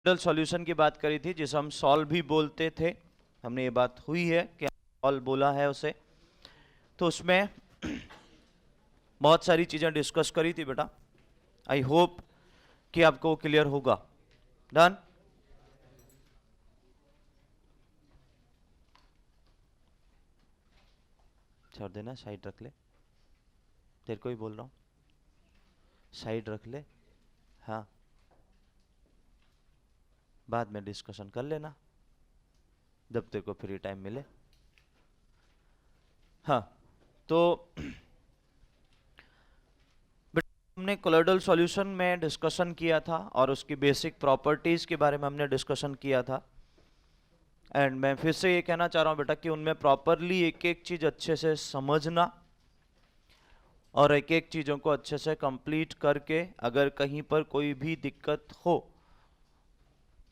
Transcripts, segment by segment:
Solution की बात करी थी जिसे हम सॉल्व भी बोलते थे। हमने ये बात हुई है कि सॉल्व बोला है उसे। तो उसमें बहुत सारी चीजें डिस्कस करी थी बेटा। आई होप कि आपको क्लियर होगा। डन। छोड़ देना, साइड रख ले। तेरे को ही बोल रहा हूं, साइड रख ले। हाँ, बाद में डिस्कशन कर लेना जब तेरे को फ्री टाइम मिले। हाँ, तो हमने कोलोइडल सॉल्यूशन में डिस्कशन किया था और उसकी बेसिक प्रॉपर्टीज के बारे में हमने डिस्कशन किया था। एंड मैं फिर से ये कहना चाह रहा हूं बेटा कि उनमें प्रॉपरली एक एक चीज अच्छे से समझना और एक एक चीजों को अच्छे से कंप्लीट करके अगर कहीं पर कोई भी दिक्कत हो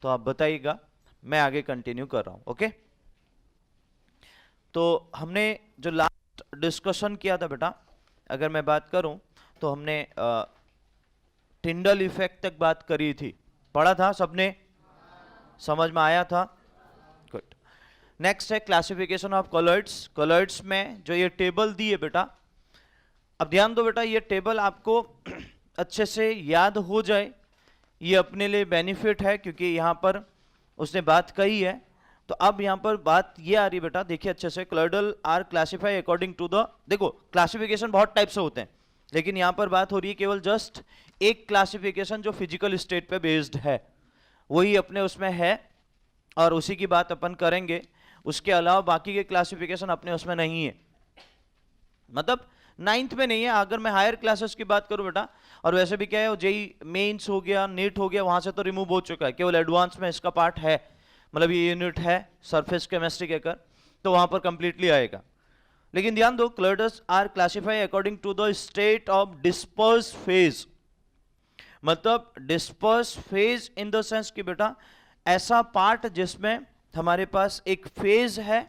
तो आप बताइएगा, मैं आगे कंटिन्यू कर रहा हूं। ओके, तो हमने जो लास्ट डिस्कशन किया था बेटा, अगर मैं बात करूं तो हमने टिंडल इफेक्ट तक बात करी थी। पढ़ा था सबने? समझ में आया था? गुड। नेक्स्ट है क्लासिफिकेशन ऑफ कॉलॉइड्स। कॉलॉइड्स में जो ये टेबल दी है बेटा, अब ध्यान दो बेटा, ये टेबल आपको अच्छे से याद हो जाए, ये अपने लिए बेनिफिट है क्योंकि यहां पर उसने बात कही है। तो अब यहां पर बात ये आ रही बेटा, देखिए अच्छे से, colloidal are classify according to the, देखो क्लासिफिकेशन बहुत टाइप से होते हैं लेकिन यहां पर बात हो रही है केवल जस्ट एक क्लासिफिकेशन जो फिजिकल स्टेट पे बेस्ड है, वही अपने उसमें है और उसी की बात अपन करेंगे। उसके अलावा बाकी के क्लासिफिकेशन अपने उसमें नहीं है, मतलब 9th में नहीं है। अगर मैं हायर क्लासेस की बात करूं बेटा, और वैसे भी क्या है, जेई मेंस हो गया, नीट हो गया, वहां से तो रिमूव हो चुका है, केवल एडवांस में इसका पार्ट है, मतलब ये यूनिट है सरफेस केमिस्ट्री के कर, तो वहां पर कंप्लीटली आएगा। लेकिन ध्यान दो, clusters are classify according to the state of disperse phase. मतलब disperse phase in the sense कि बेटा ऐसा पार्ट जिसमें हमारे पास एक फेज है,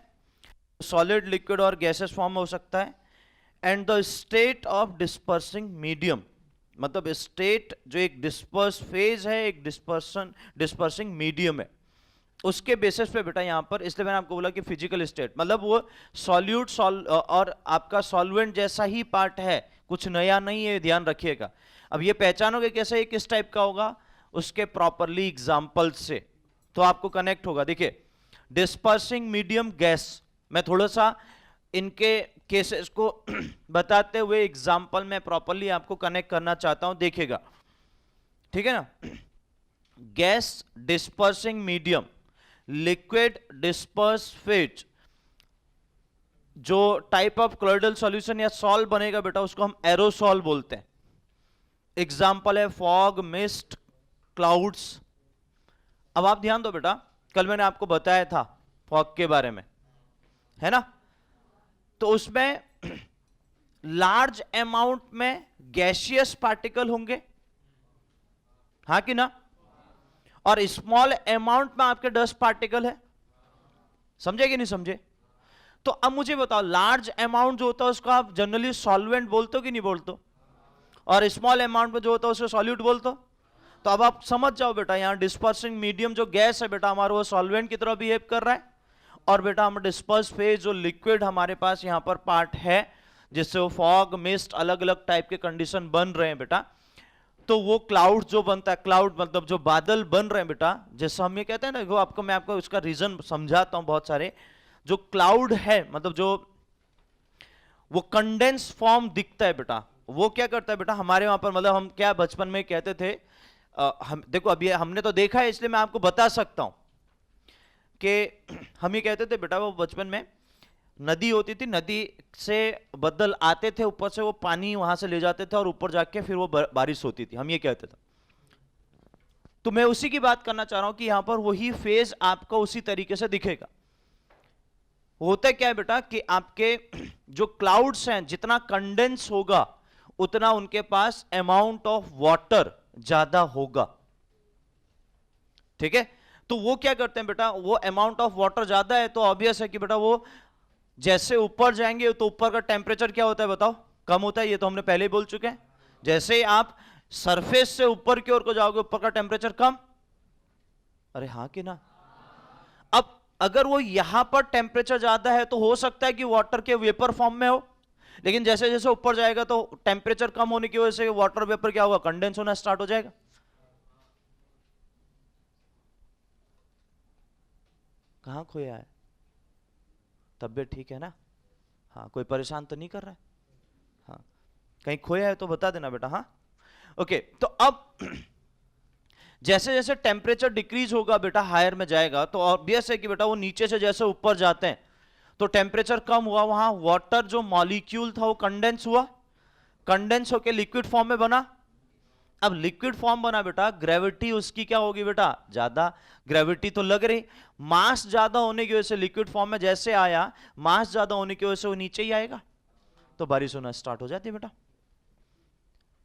सॉलिड, लिक्विड और गैसेस फॉर्म हो सकता है, and the state of dispersing medium, मतलब स्टेट जो एक डिस्पर्स फेज है, एक डिस्पर्सिंग मीडियम है, उसके बेसिस पे बेटा यहां पर, इसलिए मैंने आपको बोला कि फिजिकल स्टेट मतलब वो सॉल्यूट और आपका सॉल्वेंट जैसा ही पार्ट है, कुछ नया नहीं है, ध्यान रखिएगा। अब ये पहचानोगे कैसे ये किस टाइप का होगा, उसके प्रॉपरली एग्जाम्पल से तो आपको कनेक्ट होगा। देखिए डिस्पर्सिंग मीडियम गैस, मैं थोड़ा सा इनके केसेस को बताते हुए एग्जाम्पल में प्रॉपरली आपको कनेक्ट करना चाहता हूं, देखिएगा, ठीक है ना। Gas dispersing medium, liquid disperse phase, जो टाइप ऑफ क्लोइडल सॉल्यूशन या सॉल्व बनेगा बेटा उसको हम एरोसॉल बोलते हैं। एग्जाम्पल है फॉग, मिस्ट, क्लाउड्स। अब आप ध्यान दो बेटा, कल मैंने आपको बताया था फॉग के बारे में, है ना, तो उसमें लार्ज अमाउंट में गैसियस पार्टिकल होंगे, हाँ कि ना, और स्मॉल अमाउंट में आपके डस्ट पार्टिकल है। समझे कि नहीं समझे? तो अब मुझे बताओ, लार्ज अमाउंट जो होता है उसको आप जनरली सॉल्वेंट बोलते हो कि नहीं बोलते हो, और स्मॉल अमाउंट में जो होता है उसको सॉल्यूट बोलते हो। तो अब आप समझ जाओ बेटा, यहां डिस्पर्सिंग मीडियम जो गैस है बेटा हमारा, वो सॉल्वेंट की तरह बिहेव कर रहा है, और बेटा हम डिस्पर्स फेज जो लिक्विड हमारे पास यहां पर पार्ट है, जिससे वो फॉग, मिस्ट, अलग अलग टाइप के कंडीशन बन रहे हैं बेटा, तो वो क्लाउड जो बनता है, क्लाउड मतलब जो बादल बन रहे हैं बेटा, जैसे हम ये कहते हैं ना, वो आपको मैं आपको इसका रीजन समझाता हूं। बहुत सारे जो क्लाउड है, मतलब जो वो कंडेंस फॉर्म दिखता है बेटा, वो क्या करता है बेटा हमारे वहां पर, मतलब हम क्या बचपन में कहते थे, हम देखो अभी हमने तो देखा है इसलिए मैं आपको बता सकता हूं कि हम ये कहते थे बेटा, वो बचपन में नदी होती थी, नदी से बदल आते थे, ऊपर से वो पानी वहां से ले जाते थे और ऊपर जाके फिर वो बारिश होती थी, हम ये कहते थे। तो मैं उसी की बात करना चाह रहा हूं कि यहां पर वही फेज आपको उसी तरीके से दिखेगा। होता क्या है बेटा कि आपके जो क्लाउड्स हैं, जितना कंडेंस होगा उतना उनके पास अमाउंट ऑफ वाटर ज्यादा होगा, ठीक है। तो वो क्या करते हैं बेटा, वो अमाउंट ऑफ वाटर ज्यादा है तो ऑब्वियस है कि बेटा वो जैसे ऊपर जाएंगे तो ऊपर का टेम्परेचर क्या होता है बताओ, कम होता है, ये तो हमने पहले ही बोल चुके हैं। जैसे ही आप सरफेस से ऊपर की ओर को जाओगे ऊपर का टेम्परेचर कम, अरे हाँ कि ना? अब अगर वो यहां पर टेम्परेचर ज्यादा है तो हो सकता है कि वाटर के वेपर फॉर्म में हो, लेकिन जैसे जैसे ऊपर जाएगा तो टेम्परेचर कम होने की वजह से वाटर वेपर क्या होगा, कंडेंस होना स्टार्ट हो जाएगा। कहां खोया है? तबीयत ठीक है ना? हाँ, कोई परेशान तो नहीं कर रहा है? हाँ, कहीं खोया है तो बता देना बेटा। हाँ, ओके। तो अब जैसे जैसे टेम्परेचर डिक्रीज होगा बेटा, हायर में जाएगा, तो ऑब्वियस है कि बेटा वो नीचे से जैसे ऊपर जाते हैं तो टेम्परेचर कम हुआ, वहां वाटर जो मॉलिक्यूल था वो कंडेंस हुआ, कंडेंस होकर लिक्विड फॉर्म में बना। अब लिक्विड फॉर्म बना बेटा, ग्रेविटी उसकी क्या होगी बेटा, ज्यादा। ग्रेविटी तो लग रही, मास ज्यादा होने की वजह से लिक्विड फॉर्म में जैसे आया, मास ज्यादा होने की वजह से वो नीचे ही आएगा, तो बारिश होना स्टार्ट हो जाती है बेटा।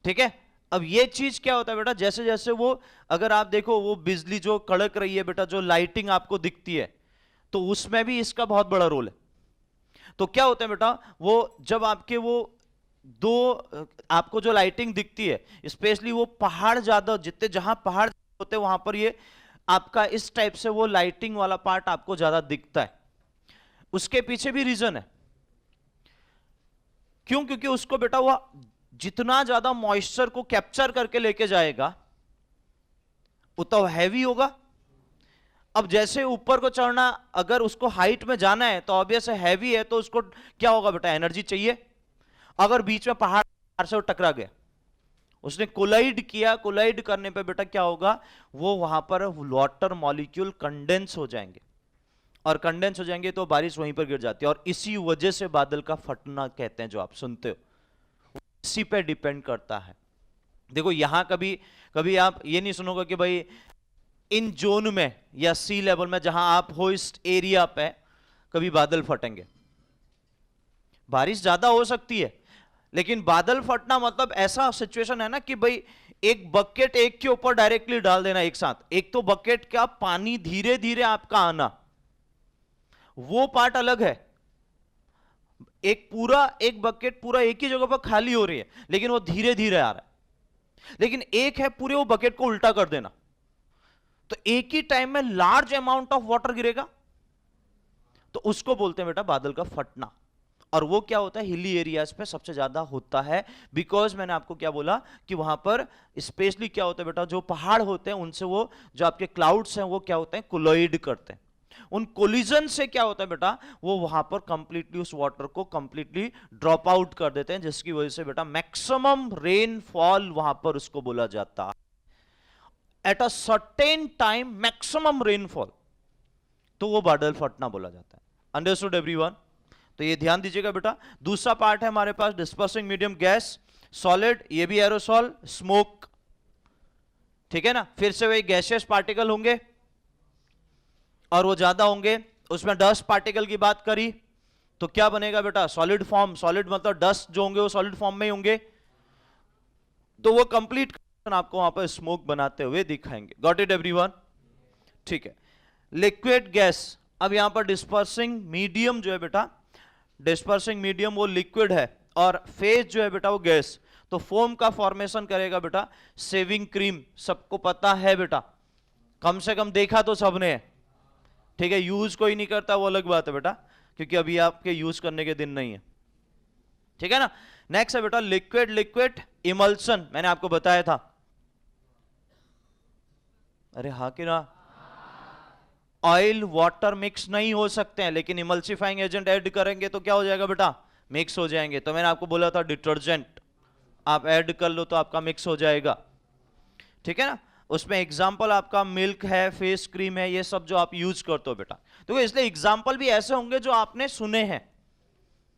ठीक है। अब ये चीज क्या होता है बेटा, जैसे जैसे वो, अगर आप देखो वो बिजली जो कड़क रही है बेटा, जो लाइटिंग आपको दिखती है, तो उसमें भी इसका बहुत बड़ा रोल है। तो क्या होता है बेटा, वो जब आपके वो दो, आपको जो लाइटिंग दिखती है, स्पेशली वो पहाड़ ज्यादा, जितने जहां पहाड़ होते हैं वहां पर ये आपका इस टाइप से वो लाइटिंग वाला पार्ट आपको ज्यादा दिखता है। उसके पीछे भी रीजन है। क्यों? क्योंकि उसको बेटा वो जितना ज्यादा मॉइस्चर को कैप्चर करके लेके जाएगा उतना हैवी होगा। अब जैसे ऊपर को चढ़ना, अगर उसको हाइट में जाना है तो ऑब्वियस है, हैवी है तो उसको क्या होगा बेटा, एनर्जी चाहिए। अगर बीच में पहाड़ से वो टकरा गया, उसने कोलाइड किया, कोलाइड करने पे बेटा क्या होगा, वो वहां पर वाटर मॉलिक्यूल कंडेंस हो जाएंगे, और कंडेंस हो जाएंगे तो बारिश वहीं पर गिर जाती है, और इसी वजह से बादल का फटना कहते हैं जो आप सुनते हो, इसी पे डिपेंड करता है। देखो यहां कभी कभी आप ये नहीं सुनोगे कि भाई इन जोन में या सी लेवल में जहां आप हो, इस एरिया पे कभी बादल फटेंगे। बारिश ज्यादा हो सकती है, लेकिन बादल फटना मतलब ऐसा सिचुएशन है ना कि भाई एक बकेट एक के ऊपर डायरेक्टली डाल देना एक साथ, एक तो बकेट का पानी धीरे धीरे आपका आना, वो पार्ट अलग है। एक बकेट पूरा एक ही जगह पर खाली हो रही है, लेकिन वो धीरे धीरे आ रहा है। लेकिन एक है पूरे वो बकेट को उल्टा कर देना, तो एक ही टाइम में लार्ज अमाउंट ऑफ वाटर गिरेगा, तो उसको बोलते हैं बेटा बादल का फटना। और वो क्या होता है, हिली एरियाज पे सबसे ज्यादा होता है, बिकॉज मैंने आपको क्या बोला कि वहां पर स्पेशली क्या होता है बेटा, जो पहाड़ होते हैं उनसे वो जो आपके क्लाउड्स हैं वो क्या होते हैं, कोलाइड करते हैं। उन कोलिजन से क्या होता है बेटा, वो वहां पर कंप्लीटली उस वाटर को कंप्लीटली ड्रॉप आउट कर देते हैं, जिसकी वजह से बेटा मैक्सिमम रेनफॉल वहां पर उसको बोला जाता है। At a certain time maximum rainfall, तो वो बादल फटना बोला जाता है। Understood everyone? तो ये ध्यान दीजिएगा बेटा। दूसरा पार्ट है हमारे पास डिस्पर्सिंग मीडियम, गैस, सॉलिड, ये भी एरोसॉल, स्मोक। ठीक है ना? फिर से वही गैसियस पार्टिकल होंगे और वो ज्यादा होंगे। उसमें डस्ट पार्टिकल की बात करी तो क्या बनेगा बेटा, सॉलिड फॉर्म। सॉलिड मतलब डस्ट जो होंगे वो सॉलिड फॉर्म में ही होंगे, तो वो कंप्लीट आपको वहां पर स्मोक बनाते हुए दिखाएंगे। Got it everyone? ठीक है। लिक्विड गैस, अब यहां पर डिस्पर्सिंग मीडियम जो है बेटा, डिस्पर्सिंग मीडियम वो लिक्विड है, और फेज जो है बेटा वो गैस। तो फोम का फॉर्मेशन करेगा बेटा सेविंग क्रीम, सबको पता है बेटा, कम से कम देखा तो सबने है। ठीक है, यूज कोई नहीं करता वो अलग बात है बेटा, क्योंकि अभी आपके यूज करने के दिन नहीं है। ठीक है ना? नेक्स्ट है बेटा लिक्विड, लिक्विड इमल्सन, मैंने आपको बताया था। अरे हाँ कि ना? ऑयल वाटर मिक्स नहीं हो सकते हैं, लेकिन इमल्सिफाइंग एजेंट ऐड करेंगे तो क्या हो जाएगा बेटा, मिक्स हो जाएंगे। तो मैंने आपको बोला था डिटर्जेंट आप ऐड कर लो तो आपका मिक्स हो जाएगा। ठीक है ना? उसमें एग्जाम्पल आपका मिल्क है, फेस क्रीम है, ये सब जो आप यूज करते हो बेटा। तो इसलिए एग्जाम्पल भी ऐसे होंगे जो आपने सुने हैं,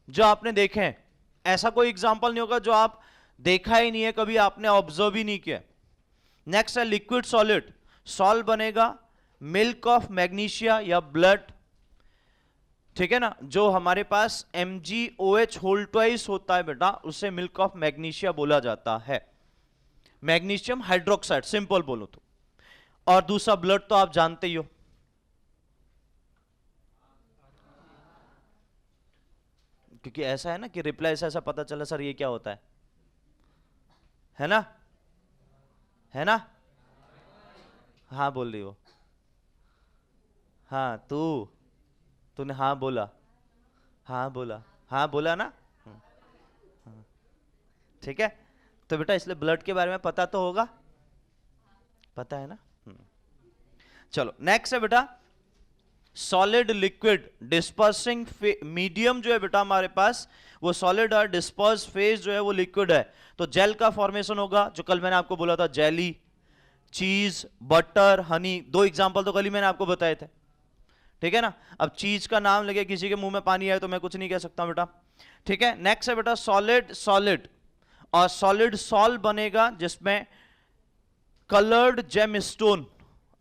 जो आपने देखे हैं। ऐसा कोई एग्जाम्पल नहीं होगा जो आप देखा ही नहीं है, कभी आपने ऑब्जर्व ही नहीं किया। नेक्स्ट है लिक्विड सॉलिड, सॉल्ट बनेगा मिल्क ऑफ मैग्नीशिया या ब्लड। ठीक है ना? जो हमारे पास MgOH होल ट्वाइस होता है बेटा, उसे मिल्क ऑफ मैग्नीशिया बोला जाता है, मैग्नीशियम हाइड्रोक्साइड सिंपल बोलो तो। और दूसरा ब्लड तो आप जानते ही हो, क्योंकि ऐसा है ना कि रिप्लाई से ऐसा पता चला सर ये क्या होता है ना? है ना? हाँ बोल रही हो। हाँ तूने हाँ बोला, हाँ बोला, हाँ बोला ना। हाँ, ठीक है। तो बेटा इसलिए ब्लड के बारे में पता तो होगा, पता है ना। चलो नेक्स्ट है बेटा सॉलिड लिक्विड डिस्पर्सिंग मीडियम जो है बेटा हमारे पास वो सॉलिड है, डिस्पर्स फेज जो है वो लिक्विड है। तो जेल का फॉर्मेशन होगा, जो कल मैंने आपको बोला था, जेली, चीज, बटर, हनी, दो एग्जांपल तो कल ही मैंने आपको बताए थे, ठीक है ना। अब चीज का नाम लगे, किसी के मुंह में पानी आए तो मैं कुछ नहीं कह सकता बेटा, ठीक है। नेक्स्ट है बेटा सॉलिड सॉलिड, और सॉलिड सॉल बनेगा जिसमें कलर्ड जेमस्टोन।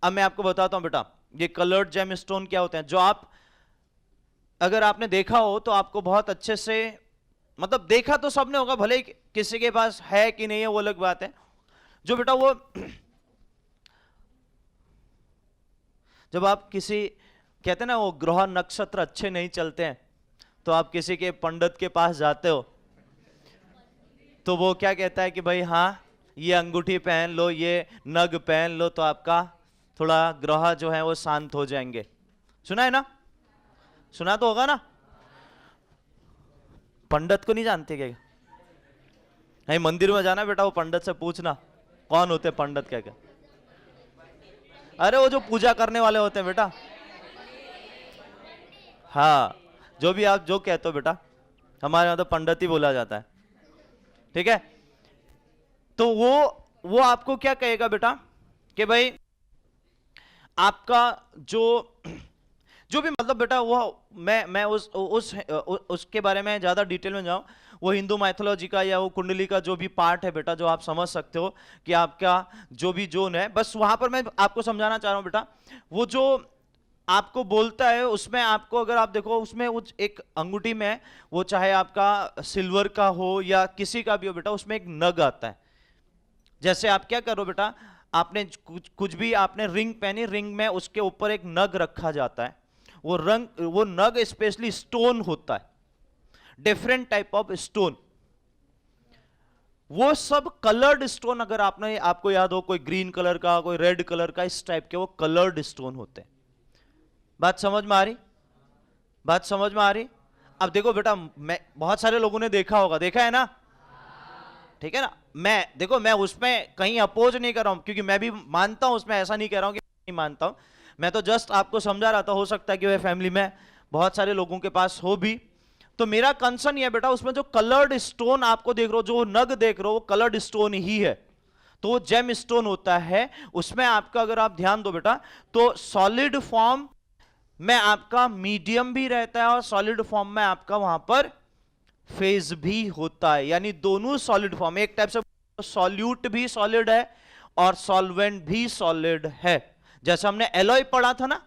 अब मैं आपको बताता हूं बेटा ये कलर्ड जेमस्टोन क्या होते हैं, जो आप अगर आपने देखा हो तो आपको बहुत अच्छे से, मतलब देखा तो सबने होगा, भले ही किसी के पास है कि नहीं है वो अलग बात है। जो बेटा वो जब आप किसी कहते हैं ना वो ग्रह नक्षत्र अच्छे नहीं चलते हैं तो आप किसी के पंडित के पास जाते हो तो वो क्या कहता है कि भाई हाँ ये अंगूठी पहन लो, ये नग पहन लो, तो आपका थोड़ा ग्रह जो है वो शांत हो जाएंगे। सुना है ना, सुना तो होगा ना। पंडित को नहीं जानते क्या? नहीं, मंदिर में जाना बेटा, वो पंडित से पूछना कौन होते पंडित, क्या क्या। अरे वो जो पूजा करने वाले होते हैं बेटा, हाँ जो भी आप जो कहते हो बेटा, हमारे यहाँ तो पंडित ही बोला जाता है, ठीक है। तो वो आपको क्या कहेगा बेटा कि भाई आपका जो भी मतलब बेटा वो मैं उसके बारे में ज्यादा डिटेल में जाऊं, वो हिंदू माइथोलॉजी का या वो कुंडली का जो भी पार्ट है बेटा, जो आप समझ सकते हो कि आपका जो भी जोन है, बस वहां पर मैं आपको समझाना चाह रहा हूं बेटा। वो जो आपको बोलता है उसमें आपको अगर आप देखो उसमें एक अंगूठी में वो चाहे आपका सिल्वर का हो या किसी का भी हो बेटा, उसमें एक नग आता है। जैसे आप क्या करो बेटा, आपने कुछ भी आपने रिंग पहनी, रिंग में उसके ऊपर एक नग रखा जाता है, वो नग स्पेशली स्टोन होता है, डिफरेंट टाइप ऑफ स्टोन, वो सब कलर्ड स्टोन। अगर आपने आपको याद हो कोई ग्रीन कलर का, कोई रेड कलर का, इस टाइप के वो कलर्ड स्टोन होते हैं। बात समझ में आ रही, बात समझ में आ रही। अब देखो बेटा, मैं बहुत सारे लोगों ने देखा होगा, देखा है ना, ठीक है ना। मैं देखो मैं उसमें कहीं अपोज नहीं कर रहा हूं, क्योंकि मैं भी मानता हूं उसमें, ऐसा नहीं कह रहा हूं कि नहीं मानता हूं, मैं तो जस्ट आपको समझा रहा था। हो सकता है कि वह फैमिली में बहुत सारे लोगों के पास हो भी। तो मेरा कंसर्न यह बेटा, उसमें जो कलर्ड स्टोन आपको देख रहे हो, जो नग देख रहे हो, वो कलर्ड स्टोन ही है, तो वो जेम स्टोन होता है। उसमें आपका अगर आप ध्यान दो बेटा, तो सॉलिड फॉर्म में आपका मीडियम भी रहता है और सॉलिड फॉर्म में आपका वहां पर फेज भी होता है, यानी दोनों सॉलिड फॉर्म, एक टाइप से सॉल्यूट भी सॉलिड है और सॉल्वेंट भी सॉलिड है। जैसे हमने एलॉय पढ़ा था ना,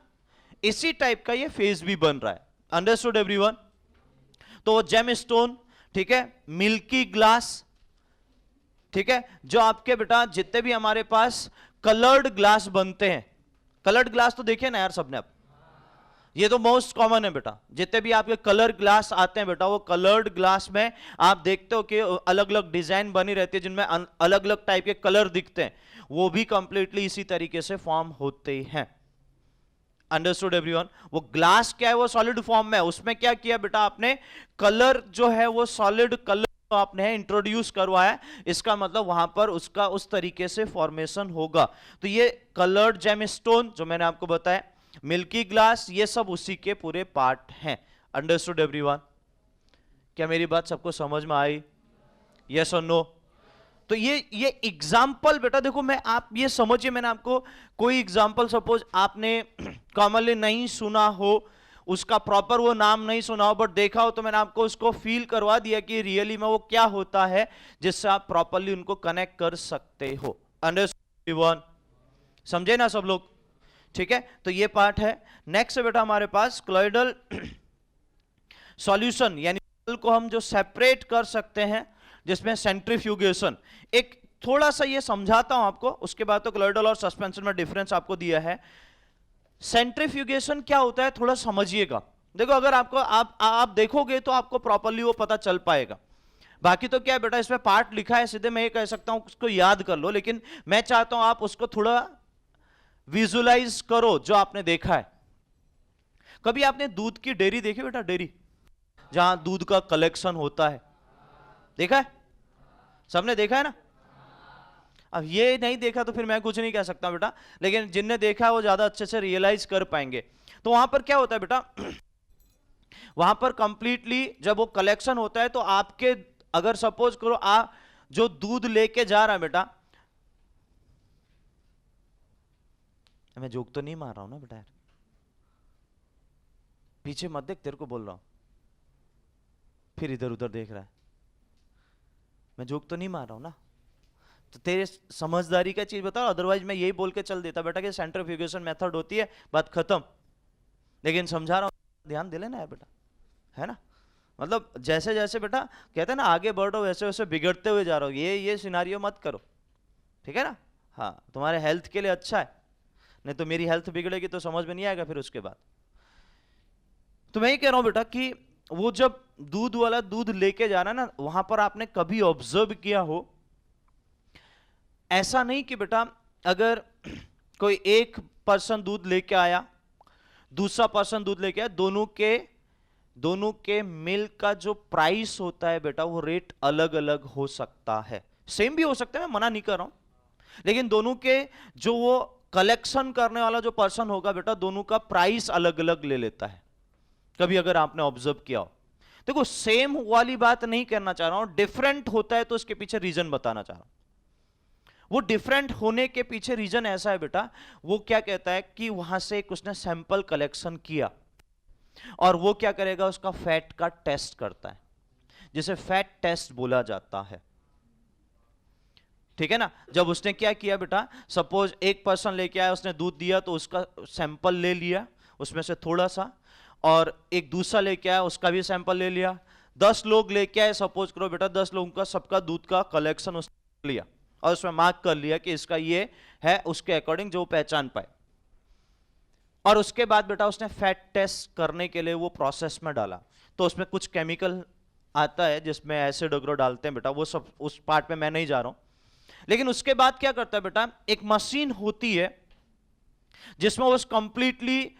इसी टाइप का ये फेज भी बन रहा है। Understood everyone. तो जेम स्टोन, ठीक है, मिल्की ग्लास, ठीक है, जो आपके बेटा जितने भी हमारे पास कलर्ड ग्लास बनते हैं, कलर्ड ग्लास तो देखिए ना यार सबने, आप ये तो मोस्ट कॉमन है बेटा, जितने भी आपके कलर ग्लास आते हैं बेटा, वो कलर्ड ग्लास में आप देखते हो कि अलग अलग डिजाइन बनी रहती है, जिनमें अलग अलग टाइप के कलर दिखते हैं, वो भी कंप्लीटली इसी तरीके से फॉर्म होते हैं। Understood everyone. वो ग्लास क्या है, वो सॉलिड फॉर्म में है, उसमें क्या किया बेटा आपने, कलर जो है वो सॉलिड कलर आपने इंट्रोड्यूस करवाया, इसका मतलब वहां पर उसका उस तरीके से फॉर्मेशन होगा। तो ये कलर्ड जेमस्टोन जो मैंने आपको बताया, मिल्की ग्लास, ये सब उसी के पूरे पार्ट हैं। Understood everyone. क्या मेरी बात सबको समझ में आई? यस और नो? तो ये एग्जाम्पल बेटा देखो, मैं आप ये समझिए, मैंने आपको कोई एग्जाम्पल सपोज आपने कॉमनली नहीं सुना हो, उसका प्रॉपर वो नाम नहीं सुना हो, बट देखा हो, तो मैंने आपको उसको फील करवा दिया कि रियली में वो क्या होता है, जिससे आप प्रॉपरली उनको कनेक्ट कर सकते हो। Understood everyone? समझे ना सब लोग? ठीक है, तो ये पार्ट है। नेक्स्ट है बेटा हमारे पास क्लोइडल सॉल्यूशन, यानी को हम जो सेपरेट कर सकते हैं, जिसमें सेंट्रीफ्यूगेशन, एक थोड़ा सा ये समझाता हूं आपको, उसके बाद तो क्लोइडल और सस्पेंशन में डिफरेंस आपको दिया है। सेंट्रीफ्यूगेशन क्या होता है थोड़ा समझिएगा। देखो अगर आपको आप देखोगे तो आपको प्रॉपरली वो पता चल पाएगा। बाकी तो क्या है बेटा, इसमें पार्ट लिखा है, सीधे मैं ये कह सकता हूं उसको याद कर लो, लेकिन मैं चाहता हूं आप उसको थोड़ा विजुलाइज करो जो आपने देखा है। कभी आपने दूध की डेयरी देखी बेटा? डेयरी जहां दूध का कलेक्शन होता है, देखा है? सबने देखा है ना? अब ये नहीं देखा तो फिर मैं कुछ नहीं कह सकता बेटा, लेकिन जिनने देखा है वो ज्यादा अच्छे से रियलाइज कर पाएंगे। तो वहां पर क्या होता है बेटा, वहां पर कंप्लीटली जब वो कलेक्शन होता है तो आपके, अगर सपोज करो आप जो दूध लेके जा रहा है बेटा, मैं जोक तो नहीं मार रहा हूं ना बेटा यार, पीछे मत देख, तेरे को बोल रहा हूं, फिर इधर उधर देख रहा है, मैं जोक तो नहीं मार रहा हूं ना, तो तेरे समझदारी का चीज बताओ, अदरवाइज मैं यही बोल के चल देता बेटा कि सेंट्रीफ्यूगेशन मेथड होती है, बात खत्म। लेकिन समझा रहा हूं, ध्यान दे लेना है बेटा, है ना? मतलब जैसे जैसे बेटा कहते हैं ना आगे बढ़ रहे हो वैसे वैसे बिगड़ते हुए जा रहे हो, ये सिनारियो मत करो, ठीक है ना? हाँ, तुम्हारे हेल्थ के लिए अच्छा है, नहीं तो मेरी हेल्थ बिगड़ेगी तो समझ में नहीं आएगा फिर उसके बाद। तो मैं ये कह रहा हूं बेटा कि वो जब दूध वाला दूध लेके जा रहा है ना, वहां पर आपने कभी ऑब्जर्व किया हो, ऐसा नहीं कि बेटा अगर कोई एक पर्सन दूध लेके आया, दूसरा पर्सन दूध लेके आया, दोनों के मिल्क का जो प्राइस होता है बेटा वो रेट अलग अलग हो सकता है, सेम भी हो सकता है, मैं मना नहीं कर रहा हूं, लेकिन दोनों के जो वो कलेक्शन करने वाला जो पर्सन होगा बेटा, दोनों का प्राइस अलग अलग ले लेता है, कभी अगर आपने ऑब्जर्व किया हो। देखो सेम वाली बात नहीं करना चाह रहा हूं, डिफरेंट होता है तो उसके पीछे रीजन बताना चाह रहा हूं। वो डिफरेंट होने के पीछे रीजन ऐसा है बेटा, वो क्या कहता है कि वहां से उसने सैंपल कलेक्शन किया और वो क्या करेगा, उसका फैट का टेस्ट करता है, जिसे फैट टेस्ट बोला जाता है, ठीक है ना? जब उसने क्या किया बेटा, सपोज एक पर्सन लेके आया, उसने दूध दिया तो उसका सैंपल ले लिया उसमें से थोड़ा सा, और एक दूसरा लेके आया उसका भी सैंपल ले लिया, 10 लोग लेके आए, सपोज करो बेटा 10 लोगों का सबका दूध का कलेक्शन उसने लिया और उसमें मार्क कर लिया कि इसका ये है, उसके अकॉर्डिंग जो पहचान पाए, और उसके बाद बेटा उसने फैट टेस्ट करने के लिए वो प्रोसेस में डाला, तो उसमें कुछ केमिकल आता है जिसमें एसिड वगैरह डालते हैं बेटा, वो सब उस पार्ट में मैं नहीं जा रहा हूं। लेकिन उसके बाद क्या करता है बेटा, एक मशीन होती है जिसमें वो कंप्लीटली,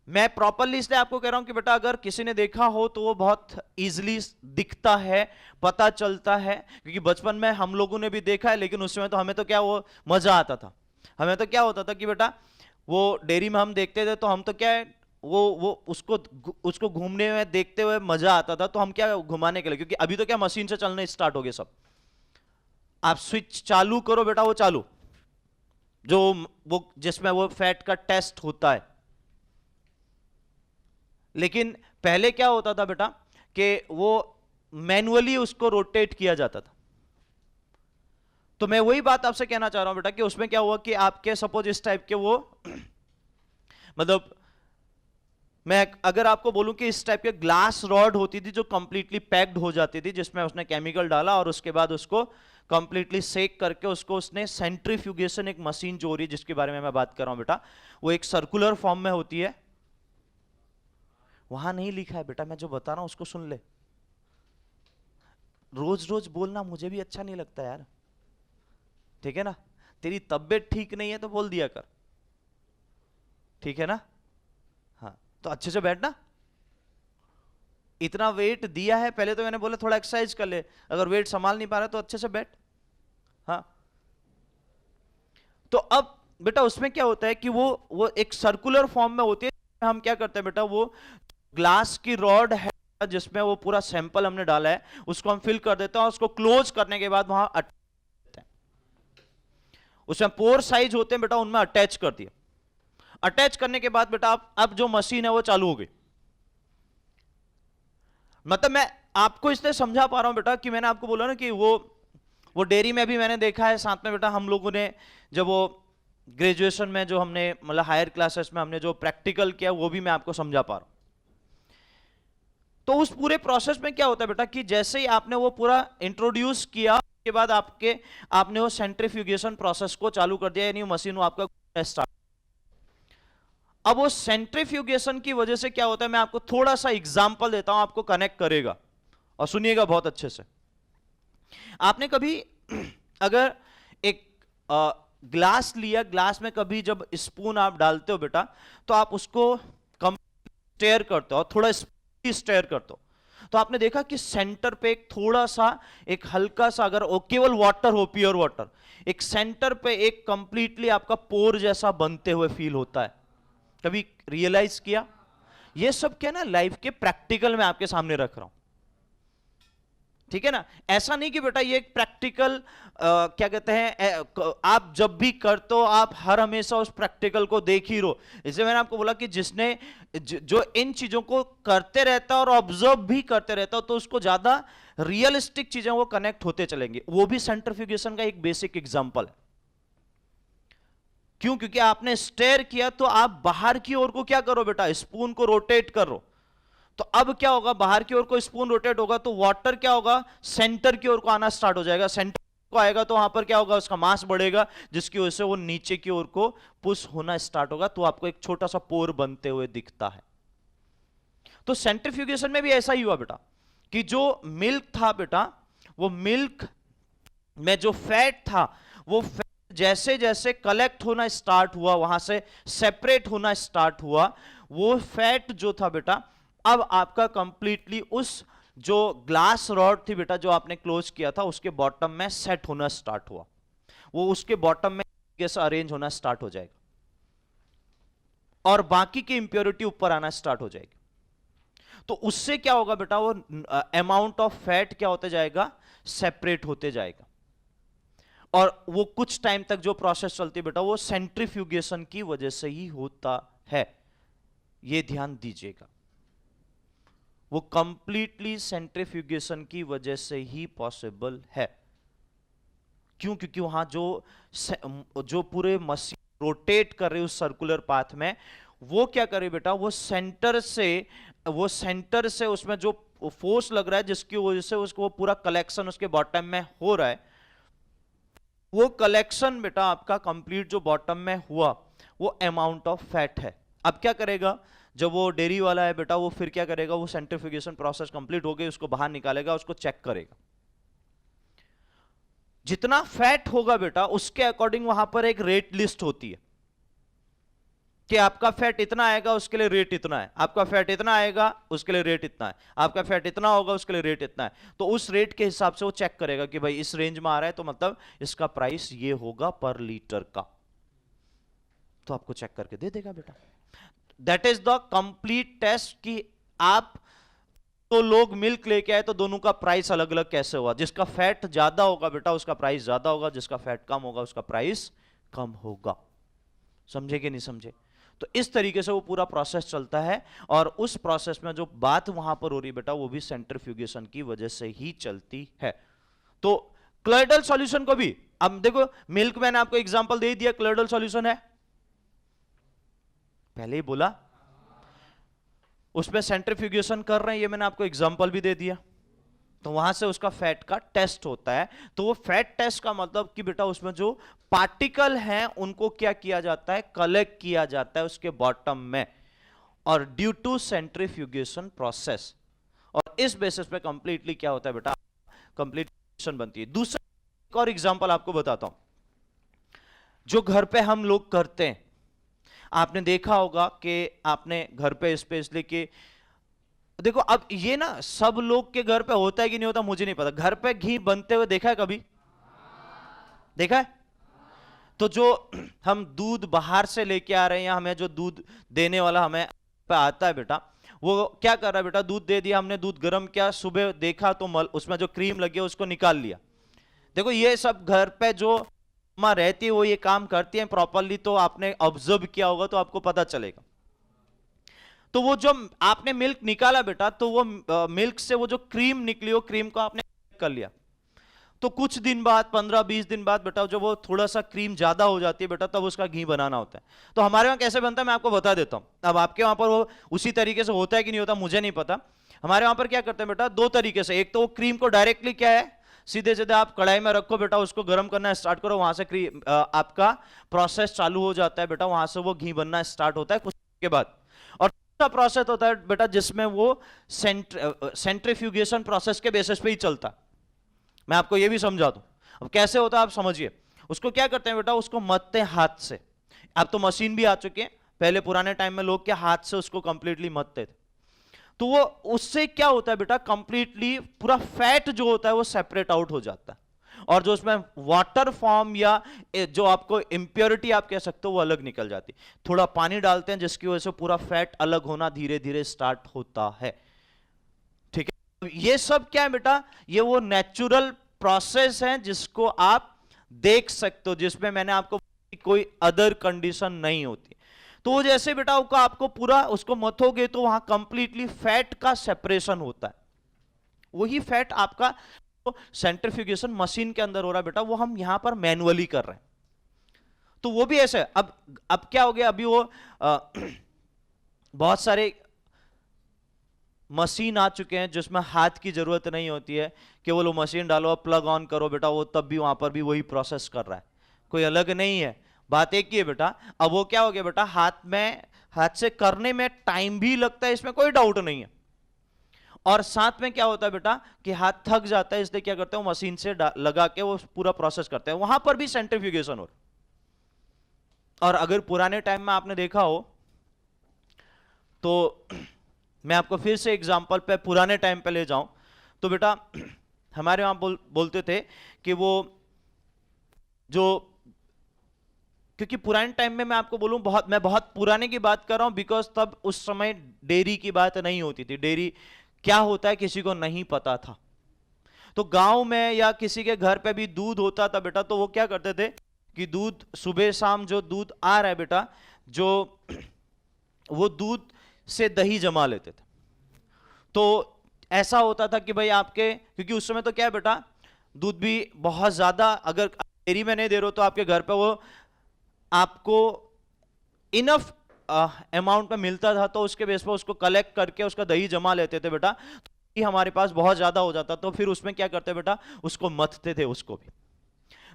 मैं प्रॉपरली इसलिए आपको कह रहा हूं कि बेटा अगर किसी ने देखा हो तो वो बहुत इजीली दिखता है, पता चलता है, क्योंकि बचपन में हम लोगों ने भी देखा है, लेकिन उसमें तो हमें तो क्या वो मजा आता था, हमें तो क्या होता था कि बेटा वो डेयरी में हम देखते थे तो हम तो क्या है, वो उसको घूमने में देखते हुए मजा आता था, तो हम क्या घुमाने के लिए, क्योंकि अभी तो क्या मशीन से चलने स्टार्ट हो गए सब, आप स्विच चालू करो बेटा वो चालू, जो वो जिसमें वो फैट का टेस्ट होता है। लेकिन पहले क्या होता था बेटा कि वो मैनुअली उसको रोटेट किया जाता था। तो मैं वही बात आपसे कहना चाह रहा हूं बेटा कि उसमें क्या हुआ कि आपके सपोज इस टाइप के वो मतलब मैं अगर आपको बोलूं कि इस टाइप के ग्लास रॉड होती थी जो कंप्लीटली पैक्ड हो जाती थी, जिसमें उसने केमिकल डाला और उसके बाद उसको कंप्लीटली सेक करके उसको उसने सेंट्रीफ्यूगेशन, एक मशीन जो हो रही है जिसके बारे में मैं बात कर रहा हूं बेटा, वो एक सर्कुलर फॉर्म में होती है। वहां नहीं लिखा है बेटा, मैं जो बता रहा हूं उसको सुन ले, रोज रोज बोलना मुझे भी अच्छा नहीं लगता यार, ठीक है ना? तेरी तबीयत ठीक नहीं है तो बोल दिया कर, ठीक है ना? हाँ, तो अच्छे से बैठना, इतना वेट दिया है, पहले तो मैंने बोला थोड़ा एक्सरसाइज कर ले, अगर वेट संभाल नहीं पा रहा तो अच्छे से बैठ। हाँ, तो अब बेटा उसमें क्या होता है कि वो एक सर्कुलर फॉर्म में होती है, हम क्या करते हैं बेटा, वो ग्लास की रॉड है जिसमें वो पूरा सैंपल हमने डाला है उसको हम फिल कर देते हैं, और उसको क्लोज करने के बाद वहां उसमें पोर साइज होते हैं बेटा, उनमें अटैच कर दिया। अटैच करने के बाद बेटा अब जो मशीन है वो चालू हो गई। मतलब मैं आपको इसलिए समझा पा रहा हूं बेटा कि मैंने आपको बोला ना कि वो डेयरी में भी मैंने देखा है, साथ में बेटा हम लोगों ने जब वो ग्रेजुएशन में जो हमने मतलब हायर क्लासेस में हमने जो प्रैक्टिकल किया वो भी मैं आपको समझा पा रहा हूं। तो उस पूरे प्रोसेस में क्या होता है बेटा कि जैसे ही आपने वो पूरा इंट्रोड्यूस किया के बाद आपने वो सेंट्रीफ्यूगेशन प्रोसेस को चालू कर दिया, यानी मशीन आपका स्टार्ट। अब वो सेंट्रीफ्यूगेशन की वजह से क्या होता है, मैं आपको थोड़ा सा एग्जांपल देता हूं, आपको कनेक्ट करेगा, और सुनिएगा बहुत अच्छे से। आपने कभी अगर एक ग्लास लिया, ग्लास में कभी जब स्पून आप डालते हो बेटा, तो आप उसको स्टेयर करते हो और थोड़ा स्पीड स्टेयर करते हो, तो आपने देखा कि सेंटर पे एक थोड़ा सा, एक हल्का सा, अगर केवल वाटर हो, प्योर वाटर, एक सेंटर पे एक कंप्लीटली आपका पोर जैसा बनते हुए फील होता है। कभी रियलाइज किया? ये सब क्या ना लाइफ के प्रैक्टिकल में आपके सामने रख रहा हूं, ठीक है ना। ऐसा नहीं कि बेटा ये एक प्रैक्टिकल क्या कहते हैं, आप जब भी करते हो आप हर हमेशा उस प्रैक्टिकल को देख ही रहो। इसलिए मैंने आपको बोला कि जिसने जो इन चीजों को करते रहता है और ऑब्जर्व भी करते रहता है, तो उसको ज्यादा रियलिस्टिक चीजें वो कनेक्ट होते चलेंगे। वो भी सेंट्रीफ्यूगेशन का एक बेसिक एग्जांपल है। क्यों? क्योंकि आपने स्टेयर किया तो आप बाहर की ओर को क्या करो बेटा, स्पून को रोटेट करो, तो अब क्या होगा, बाहर की ओर को स्पून रोटेट होगा तो वाटर क्या होगा, सेंटर की ओर को आना स्टार्ट हो जाएगा। सेंटर को आएगा तो वहां पर क्या होगा, उसका मास बढ़ेगा, जिसकी वजह से वो नीचे की ओर को पुश होना स्टार्ट होगा, तो आपको एक छोटा सा पोर बनते हुए दिखता है। तो सेंट्रीफ्यूगेशन में भी ऐसा ही हुआ बेटा, कि जो मिल्क था बेटा, वो मिल्क में जो फैट था, वो फैट जैसे जैसे कलेक्ट होना स्टार्ट हुआ, वहां से सेपरेट होना स्टार्ट हुआ, वो फैट जो था बेटा, अब आपका कंप्लीटली उस जो ग्लास रॉड थी बेटा, जो आपने क्लोज किया था, उसके बॉटम में सेट होना स्टार्ट हुआ। वो उसके बॉटम में कैसे अरेंज होना स्टार्ट हो जाएगा और बाकी की इंप्योरिटी ऊपर आना स्टार्ट हो जाएगी। तो उससे क्या होगा बेटा, वो अमाउंट ऑफ फैट क्या होते जाएगा, सेपरेट होते जाएगा। और वो कुछ टाइम तक जो प्रोसेस चलती है बेटा, वो सेंट्रीफ्यूगेशन की वजह से ही होता है। ये ध्यान दीजिएगा, वो कंप्लीटली सेंट्रीफ्यूगेशन की वजह से ही पॉसिबल है। क्यों? क्योंकि वहां जो पूरे मशीन रोटेट कर रही है उस सर्कुलर पाथ में, वो क्या करे बेटा, वो सेंटर से उसमें जो फोर्स लग रहा है, जिसकी वजह से उसको पूरा कलेक्शन उसके बॉटम में हो रहा है, वो कलेक्शन बेटा आपका कंप्लीट जो बॉटम में हुआ, वो अमाउंट ऑफ फैट है। अब क्या करेगा, जब वो डेयरी वाला है बेटा, वो फिर क्या करेगा, वो सेंट्रीफ्यूगेशन प्रोसेस कंप्लीट हो गई, उसको बाहर निकालेगा, उसको चेक करेगा। जितना फैट होगा बेटा, उसके अकॉर्डिंग वहां पर एक रेट लिस्ट होती है कि आपका फैट इतना आएगा, उसके लिए रेट इतना है, आपका फैट इतना आएगा, उसके लिए रेट इतना है, आपका फैट इतना होगा, उसके लिए रेट इतना है। तो उस रेट के हिसाब से वो चेक करेगा कि भाई इस रेंज में आ रहा है, तो मतलब इसका प्राइस ये होगा पर लीटर का, तो आपको चेक करके दे देगा बेटा। That is the complete test कि आप तो लोग मिल्क लेके आए तो दोनों का प्राइस अलग अलग कैसे हुआ। जिसका फैट ज्यादा होगा बेटा उसका प्राइस ज्यादा होगा, जिसका फैट कम होगा उसका प्राइस कम होगा। समझे कि नहीं समझे? तो इस तरीके से वो पूरा प्रोसेस चलता है, और उस प्रोसेस में जो बात वहां पर हो रही बेटा, वो भी सेंट्रीफ्यूगेशन की वजह से ही चलती है। तो क्लॉयडल सॉल्यूशन को भी, अब देखो मिल्क मैंने आपको एग्जांपल दे दिया, क्लॉयडल सॉल्यूशन है, पहले ही बोला, उसमें सेंट्रीफ्यूगेशन कर रहे हैं, ये मैंने आपको एग्जांपल भी दे दिया। तो वहां से उसका फैट का टेस्ट होता है। तो वो फैट टेस्ट का मतलब कि बेटा उसमें जो पार्टिकल हैं उनको क्या किया जाता है, कलेक्ट किया जाता है उसके बॉटम में, और ड्यू टू सेंट्रीफ्यूगेशन प्रोसेस, और इस बेसिस पे कंप्लीटली क्या होता है बेटा, कंप्लीट बनती है। दूसरा एक और एग्जांपल आपको बताता हूं, जो घर पे हम लोग करते हैं। आपने देखा होगा कि आपने घर पे स्पेशली कि देखो, अब ये ना सब लोग के घर पे होता है कि नहीं होता मुझे नहीं पता, घर पे घी बनते हुए देखा है कभी? देखा है? तो जो हम दूध बाहर से लेके आ रहे हैं, हमें जो दूध देने वाला हमें पे आता है बेटा, वो क्या कर रहा है बेटा, दूध दे दिया हमने, दूध गर्म किया, सुबह देखा तो उसमें जो क्रीम लगी है उसको निकाल लिया। देखो ये सब घर पे जो माँ रहती है वो ये काम करती है प्रॉपरली, तो आपने ऑब्जर्व किया होगा तो आपको पता चलेगा। तो वो जो आपने मिल्क निकाला बेटा, तो वो मिल्क से वो जो क्रीम निकली, वो क्रीम को आपने कर लिया। तो कुछ दिन बाद, 15-20 दिन बाद बेटा, जब वो थोड़ा सा क्रीम ज्यादा हो जाती है बेटा, तब उसका घी बनाना होता है। तो हमारे वहां कैसे बनता है मैं आपको बता देता हूं। अब आपके वहां पर वो उसी तरीके से होता है कि नहीं होता मुझे नहीं पता। हमारे वहां पर क्या करते हैं बेटा, दो तरीके से। एक तो वो क्रीम को डायरेक्टली क्या है, सीधे सीधे आप कढ़ाई में रखो बेटा, उसको गर्म करना स्टार्ट करो, वहां से आपका प्रोसेस चालू हो जाता है बेटा, वहां से वो घी बनना स्टार्ट होता है कुछ के बाद। और दूसरा प्रोसेस होता है बेटा जिसमें वो सेंट्रीफ्यूगेशन प्रोसेस के बेसिस पे ही चलता है। मैं आपको ये भी समझा दूं, अब कैसे होता है आप समझिए। उसको क्या करते हैं बेटा, उसको मथते हाथ से। अब तो मशीन भी आ चुकी है, पहले पुराने टाइम में लोग क्या हाथ से उसको कंप्लीटली मथते थे, तो वो उससे क्या होता है बेटा, कंप्लीटली पूरा फैट जो होता है वो सेपरेट आउट हो जाता है, और जो उसमें वाटर फॉर्म या जो आपको इंप्योरिटी आप कह सकते हो वो अलग निकल जाती है। थोड़ा पानी डालते हैं जिसकी वजह से पूरा फैट अलग होना धीरे धीरे स्टार्ट होता है। ठीक है, ये सब क्या है बेटा, ये वो नेचुरल प्रोसेस है जिसको आप देख सकते हो, जिसमें मैंने आपको कोई अदर कंडीशन नहीं होती। तो वो जैसे बेटा आपको पूरा उसको मथोगे तो वहां कंप्लीटली फैट का सेपरेशन होता है। वही फैट आपका सेंट्रीफ्यूगेशन मशीन के अंदर हो रहा है बेटा, वो हम यहां पर मैनुअली कर रहे हैं। तो वो भी ऐसे अब क्या हो गया, अभी वो बहुत सारे मशीन आ चुके हैं जिसमें हाथ की जरूरत नहीं होती है, केवल वो मशीन डालो, प्लग ऑन करो बेटा, वो तब भी वहां पर भी वही प्रोसेस कर रहा है, कोई अलग नहीं है। बात एक ही है बेटा, अब वो क्या हो गया बेटा, हाथ से करने में टाइम भी लगता है, इसमें कोई डाउट नहीं है, और साथ में क्या होता है बेटा कि हाथ थक जाता है, इसलिए क्या करते हैं वो मशीन से लगा के वो पूरा प्रोसेस करते हैं, वहां पर भी सेंट्रीफ्यूगेशन हो रहा है। और अगर पुराने टाइम में आपने देखा हो तो मैं आपको फिर से एग्जांपल पे पुराने टाइम पे ले जाऊं तो बेटा हमारे वहां बोलते थे कि वो जो, क्योंकि पुराने टाइम में मैं आपको बोलूं मैं बहुत पुराने की बात कर रहा हूं, बिकॉज तब उस समय डेयरी की बात नहीं होती थी, डेयरी क्या होता है किसी को नहीं पता था। तो गांव में या किसी के घर पे भी दूध होता था बेटा, तो वो क्या करते थे कि दूध सुबह शाम जो दूध आ रहा है बेटा, जो वो दूध से दही जमा लेते थे। तो ऐसा होता था कि भाई आपके, क्योंकि उस समय तो क्या है बेटा, दूध भी बहुत ज्यादा अगर डेयरी में नहीं दे रहे हो तो आपके घर पे वो आपको इनफ अमाउंट में मिलता था, तो उसके बेस पर उसको कलेक्ट करके उसका दही जमा लेते थे बेटा, तो हमारे पास बहुत ज्यादा हो जाता, तो फिर उसमें क्या करते बेटा, उसको मथते थे उसको भी।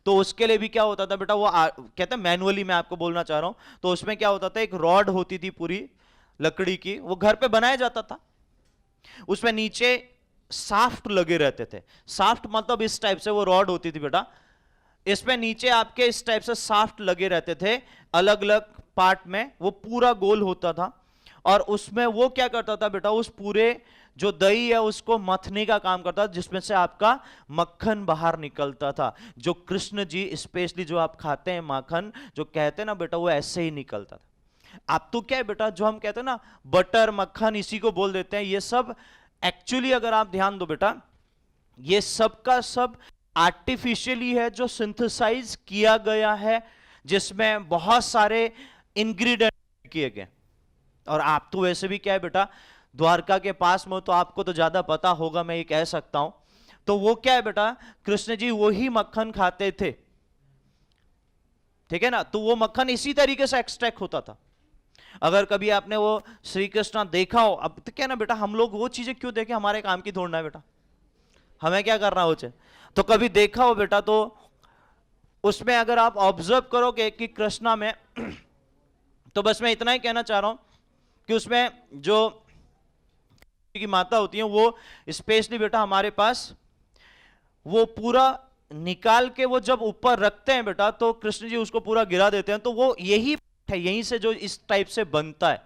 तो उसके लिए भी क्या होता था बेटा, वो कहते हैं मैनुअली, मैं आपको बोलना चाह रहा हूं, तो उसमें क्या होता था, एक रॉड होती थी पूरी लकड़ी की, वो घर पे बनाया जाता था, उसमें नीचे साफ्ट लगे रहते थे। साफ्ट मतलब इस टाइप से वो रॉड होती थी बेटा, इसमें नीचे आपके इस टाइप से साफ्ट लगे रहते थे अलग अलग पार्ट में, वो पूरा गोल होता था, और उसमें वो क्या करता था बेटा, उस पूरे जो दही है उसको मथने का काम करता था, जिसमें से आपका मक्खन बाहर निकलता था, जो कृष्ण जी स्पेशली जो आप खाते हैं माखन जो कहते हैं ना बेटा, वो ऐसे ही निकलता था। आप तो क्या है बेटा, जो हम कहते हैं ना बटर मक्खन, इसी को बोल देते हैं, ये सब एक्चुअली अगर आप ध्यान दो बेटा, ये सब का सब आर्टिफिशियली है, जो सिंथेसाइज किया गया है, जिसमें बहुत सारे इंग्रेडिएंट किए गए। और आप तो वैसे भी क्या है बेटा, द्वारका के पास में, तो आपको तो ज्यादा पता होगा, मैं ये कह सकता हूं। तो वो क्या है बेटा, कृष्ण जी वही मक्खन खाते थे, ठीक है ना, तो वो मक्खन इसी तरीके से एक्सट्रैक्ट होता था। अगर कभी आपने वो श्री कृष्ण देखा हो, अब तो क्या ना बेटा, हम लोग वो चीजें क्यों देखें, हमारे काम की थोड़ना है बेटा, हमें क्या करना हो चाहे, तो कभी देखा हो बेटा, तो उसमें अगर आप ऑब्जर्व करोगे कि कृष्णा में तो बस मैं इतना ही कहना चाह रहा हूं कि उसमें जो की माता होती है, वो स्पेशली बेटा हमारे पास वो पूरा निकाल के वो जब ऊपर रखते हैं बेटा, तो कृष्ण जी उसको पूरा गिरा देते हैं, तो वो यही है, यहीं से जो इस टाइप से बनता है।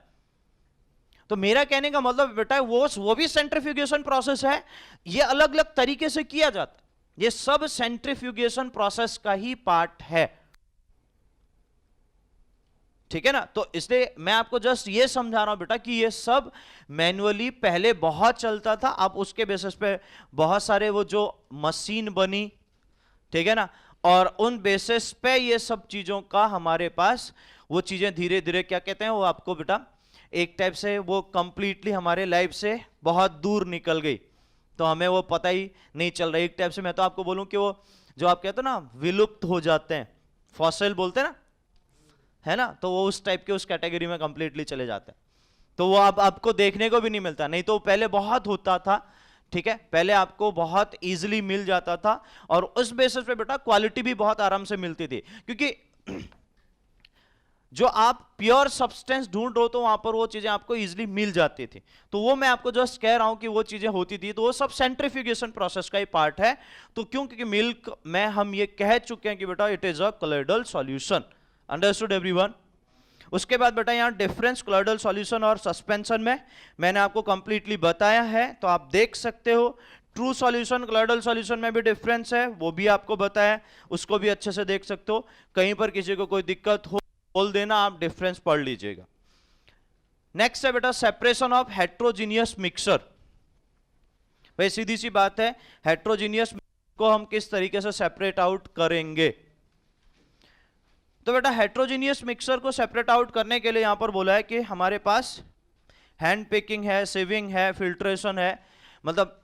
तो मेरा कहने का मतलब बेटा वो भी सेंट्रीफ्यूगेशन प्रोसेस है, ये अलग अलग तरीके से किया जाता है, ये सब सेंट्रीफ्यूगेशन प्रोसेस का ही पार्ट है, ठीक है ना। तो इसलिए मैं आपको जस्ट ये समझा रहा हूं बेटा कि ये सब मैन्युअली पहले बहुत चलता था, अब उसके बेसिस पे बहुत सारे वो जो मशीन बनी, ठीक है ना, और उन बेसिस पे ये सब चीजों का हमारे पास वो चीजें धीरे धीरे क्या कहते हैं, वो आपको बेटा एक टाइप से वो कंप्लीटली हमारे लाइफ से बहुत दूर निकल गई, तो हमें वो पता ही नहीं चल रहा। एक टाइप से मैं तो आपको बोलूं कि वो जो आप कहते हो ना विलुप्त हो जाते हैं, फॉसिल बोलते हैं ना, है ना, तो वो उस टाइप के उस कैटेगरी में कंप्लीटली चले जाते हैं, तो वो अब आपको देखने को भी नहीं मिलता। नहीं तो पहले बहुत होता था, ठीक है, पहले आपको बहुत इजीली मिल जाता था, और उस बेसिस पे बेटा क्वालिटी भी बहुत आराम से मिलती थी, क्योंकि जो आप प्योर सब्सटेंस ढूंढ रहे हो तो वहां पर वो चीजें आपको इजीली मिल जाती थी। तो वो मैं आपको जस्ट कह रहा हूं कि वो चीजें होती थी, तो वो सब सेंट्रीफ्यूगेशन प्रोसेस का ही पार्ट है। तो क्यों, क्योंकि मिल्क में हम ये कह चुके हैं कि बेटा it is a colloidal solution, understood everyone. उसके बाद बेटा यहाँ डिफरेंस कोलॉइडल सॉल्यूशन और सस्पेंशन में मैंने आपको कंप्लीटली बताया है, तो आप देख सकते हो। ट्रू सॉल्यूशन कोलॉइडल सॉल्यूशन में भी डिफरेंस है, वो भी आपको बताया, उसको भी अच्छे से देख सकते हो। कहीं पर किसी को कोई दिक्कत हो बोल देना, आप डिफरेंस पढ़ लीजिएगा। नेक्स्ट है बेटा सेपरेशन ऑफ हेट्रोजीनियस मिक्सर। भाई सीधी सी बात है, हेट्रोजीनियस को हम किस तरीके से सेपरेट आउट करेंगे। तो बेटा हेट्रोजीनियस मिक्सर को सेपरेट आउट करने के लिए यहां पर बोला है कि हमारे पास हैंड पिकिंग है, सिविंग है, फिल्ट्रेशन है। मतलब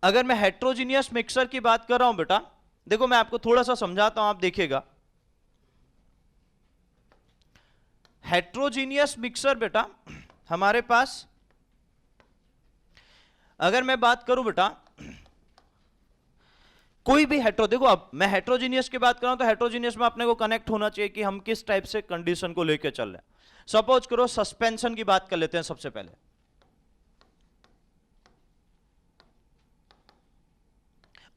अगर मैं हेट्रोजीनियस मिक्सर की बात कर रहा हूं बेटा, देखो मैं आपको थोड़ा सा समझाता हूं, आप देखिएगा। हेट्रोजीनियस मिक्सर बेटा हमारे पास, अगर मैं बात करूं बेटा कोई भी देखो अब मैं हेट्रोजीनियस की बात कर रहा हूं, तो हेट्रोजीनियस में अपने को कनेक्ट होना चाहिए कि हम किस टाइप से कंडीशन को लेकर चल रहे हैं। सपोज करो सस्पेंशन की बात कर लेते हैं सबसे पहले।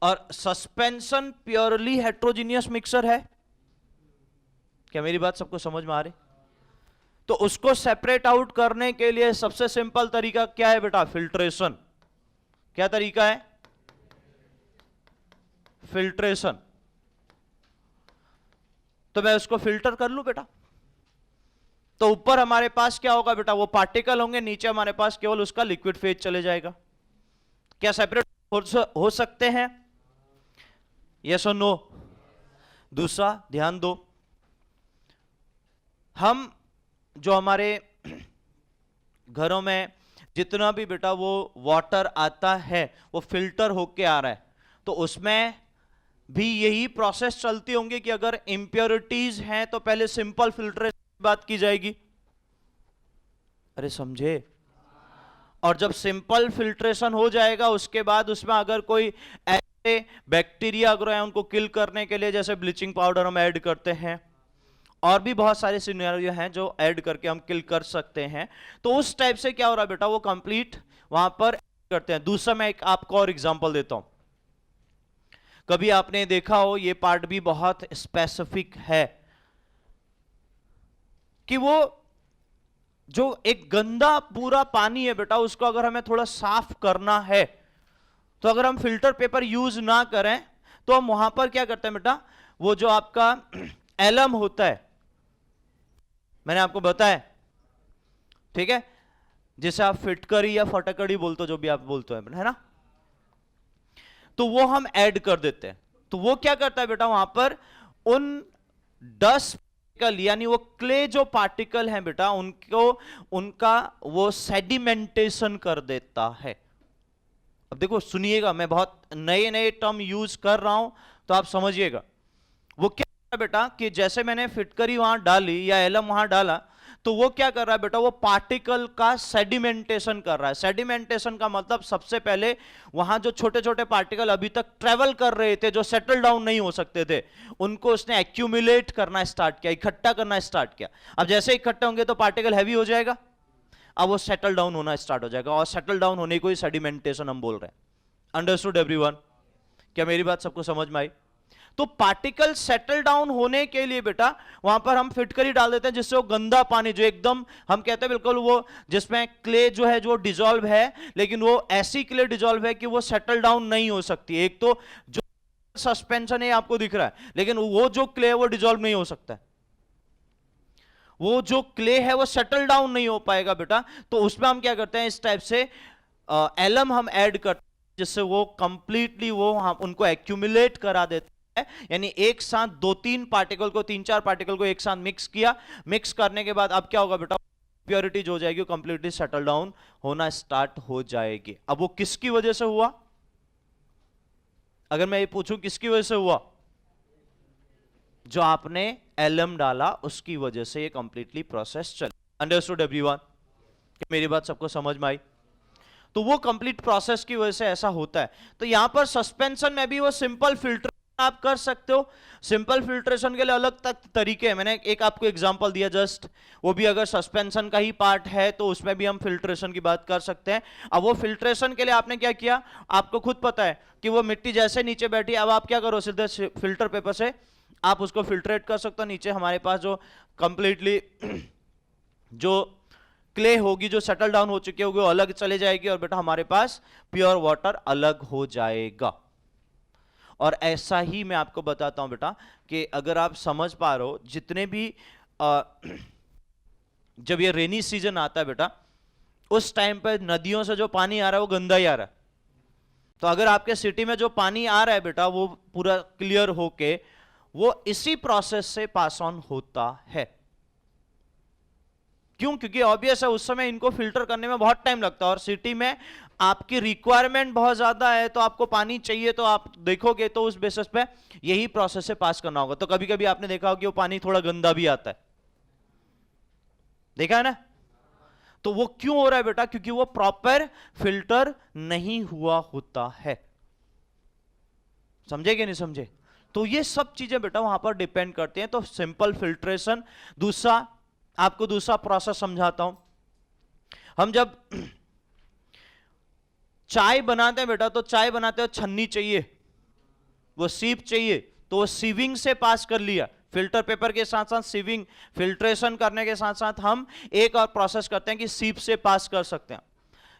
और सस्पेंशन प्योरली हेट्रोजीनियस मिक्सर है। क्या मेरी बात सबको समझ में आ रही? तो उसको सेपरेट आउट करने के लिए सबसे सिंपल तरीका क्या है बेटा? फिल्ट्रेशन। क्या तरीका है? फिल्ट्रेशन। तो मैं उसको फिल्टर कर लूं बेटा, तो ऊपर हमारे पास क्या होगा बेटा? वो पार्टिकल होंगे, नीचे हमारे पास केवल उसका लिक्विड फेज चले जाएगा। क्या सेपरेट हो सकते हैं? यस और नो? दूसरा ध्यान दो, हम जो हमारे घरों में जितना भी बेटा वो वाटर आता है वो फिल्टर होके आ रहा है, तो उसमें भी यही प्रोसेस चलती होंगी कि अगर इंप्योरिटीज हैं तो पहले सिंपल फिल्ट्रेशन की बात की जाएगी। अरे समझे? और जब सिंपल फिल्ट्रेशन हो जाएगा उसके बाद उसमें अगर कोई ऐसे बैक्टीरिया अगर है उनको किल करने के लिए जैसे ब्लीचिंग पाउडर हम ऐड करते हैं, और भी बहुत सारे सिनेरियो हैं जो ऐड करके हम किल कर सकते हैं, तो उस टाइप से क्या हो रहा है बेटा? वो कंप्लीट वहां पर करते हैं। दूसरा मैं एक आपको और एग्जांपल देता हूं। कभी आपने देखा हो, ये पार्ट भी बहुत स्पेसिफिक है, कि वो जो एक गंदा पूरा पानी है बेटा, उसको अगर हमें थोड़ा साफ करना है, तो अगर हम फिल्टर पेपर यूज ना करें तो हम वहां पर क्या करते हैं बेटा? वो जो आपका एलम होता है, मैंने आपको बताया, ठीक है, जिसे आप फिटकरी या फटकड़ी बोलते हो, जो भी आप बोलते हो, है ना, तो वो हम ऐड कर देते हैं। तो वो क्या करता है बेटा? वहां पर उन डस्ट पार्टिकल यानी वो क्ले जो पार्टिकल हैं बेटा, उनका वो सेडिमेंटेशन कर देता है। अब देखो सुनिएगा, मैं बहुत नए नए टर्म यूज कर रहा हूं तो आप समझिएगा। वो क्या बेटा कि जैसे मैंने फिटकरी वहां डाली या एलम वहां डाला, तो वो क्या कर रहा है बेटा? वो पार्टिकल का सेडिमेंटेशन कर रहा है। सेडिमेंटेशन का मतलब सबसे पहले वहां जो छोटे छोटे पार्टिकल अभी तक ट्रेवल कर रहे थे, जो सेटल डाउन नहीं हो सकते थे, उनको उसने एक्यूमुलेट करना स्टार्ट किया, इकट्ठा करना स्टार्ट किया। अब जैसे इकट्ठा होंगे तो पार्टिकल हैवी हो जाएगा, अब वो सेटल डाउन होना स्टार्ट हो जाएगा, और सेटल डाउन होने को ही सेडिमेंटेशन हम बोल रहे हैं। Understood everyone? क्या मेरी बात सबको समझ में आई? तो पार्टिकल सेटल डाउन होने के लिए बेटा वहां पर हम फिटकरी डाल देते हैं, जिससे वो गंदा पानी जो एकदम हम कहते हैं बिल्कुल वो जिसमें क्ले जो है जो डिजोल्व है, लेकिन वो ऐसी क्ले डिजोल्व है कि वो सेटल डाउन नहीं हो सकती। एक तो जो सस्पेंशन है आपको दिख रहा है, लेकिन वो जो क्ले है वो डिजोल्व नहीं हो सकता है, वो जो क्ले है वो सेटल डाउन नहीं हो पाएगा बेटा। तो उसमें हम क्या करते हैं? इस टाइप से एलम हम ऐड करते हैं, जिससे वो कंप्लीटली वो हम उनको एक्यूमुलेट करा देते हैं। यानी एक साथ दो तीन पार्टिकल को, तीन चार पार्टिकल को एक साथ मिक्स किया, मिक्स करने के बाद अब क्या होगा बेटा? प्योरिटी जो हो जाएगी, कंप्लीटली सेटल डाउन होना स्टार्ट हो जाएगी। अब वो किसकी वजह से हुआ? अगर मैं ये पूछूं किसकी वजह से हुआ? जो आपने एलम डाला उसकी वजह से ये कंप्लीटली प्रोसेस चल। Understood everyone? मेरी बात सबको समझ में आई? तो वो कंप्लीट प्रोसेस की वजह से ऐसा होता है। तो यहां पर सस्पेंशन में भी वो सिंपल फिल्टर आप कर सकते हो। सिंपल फिल्ट्रेशन के लिए अलग तक तरीके हैं, मैंने एक आपको एग्जांपल दिया जस्ट, वो भी अगर सस्पेंशन का ही पार्ट है तो उसमें भी हम फिल्ट्रेशन की बात कर सकते हैं। अब वो फिल्ट्रेशन के लिए आपने क्या किया, आपको खुद पता है कि वो मिट्टी जैसे नीचे बैठी, अब आप क्या करो, सीधे फिल्टर पेपर से आप उसको फिल्ट्रेट कर सकते हो। नीचे हमारे पास जो कंप्लीटली जो क्ले होगी, जो सेटल डाउन हो चुकी होगी, वो अलग चले जाएगी और बेटा हमारे पास प्योर वाटर अलग हो जाएगा। और ऐसा ही मैं आपको बताता हूं बेटा कि अगर आप समझ पा रहे हो, जितने भी जब ये रेनी सीजन आता है बेटा, उस टाइम पे नदियों से जो पानी आ रहा है वो गंदा ही आ रहा है। तो अगर आपके सिटी में जो पानी आ रहा है बेटा वो पूरा क्लियर होके वो इसी प्रोसेस से पास ऑन होता है। क्यों? क्योंकि ऑब्वियस है उस समय इनको फिल्टर करने में बहुत टाइम लगता है, और सिटी में आपकी रिक्वायरमेंट बहुत ज्यादा है, तो आपको पानी चाहिए, तो आप देखोगे तो उस बेसिस पे यही प्रोसेस से पास करना होगा। तो कभी कभी आपने देखा होगा कि वो पानी थोड़ा गंदा भी आता है, देखा है ना? तो वो क्यों हो रहा है बेटा? क्योंकि वो प्रॉपर फिल्टर नहीं हुआ होता है। समझे कि नहीं समझे? तो ये सब चीजें बेटा वहां पर डिपेंड करती हैं। तो सिंपल फिल्ट्रेशन। दूसरा, आपको दूसरा प्रोसेस समझाता हूं। हम जब चाय बनाते हैं बेटा, तो चाय बनाते हैं छन्नी चाहिए, वो सीप चाहिए, तो वो सीविंग से पास कर लिया। फिल्टर पेपर के साथ साथ सीविंग, फिल्ट्रेशन करने के साथ साथ हम एक और प्रोसेस करते हैं कि सीप से पास कर सकते हैं।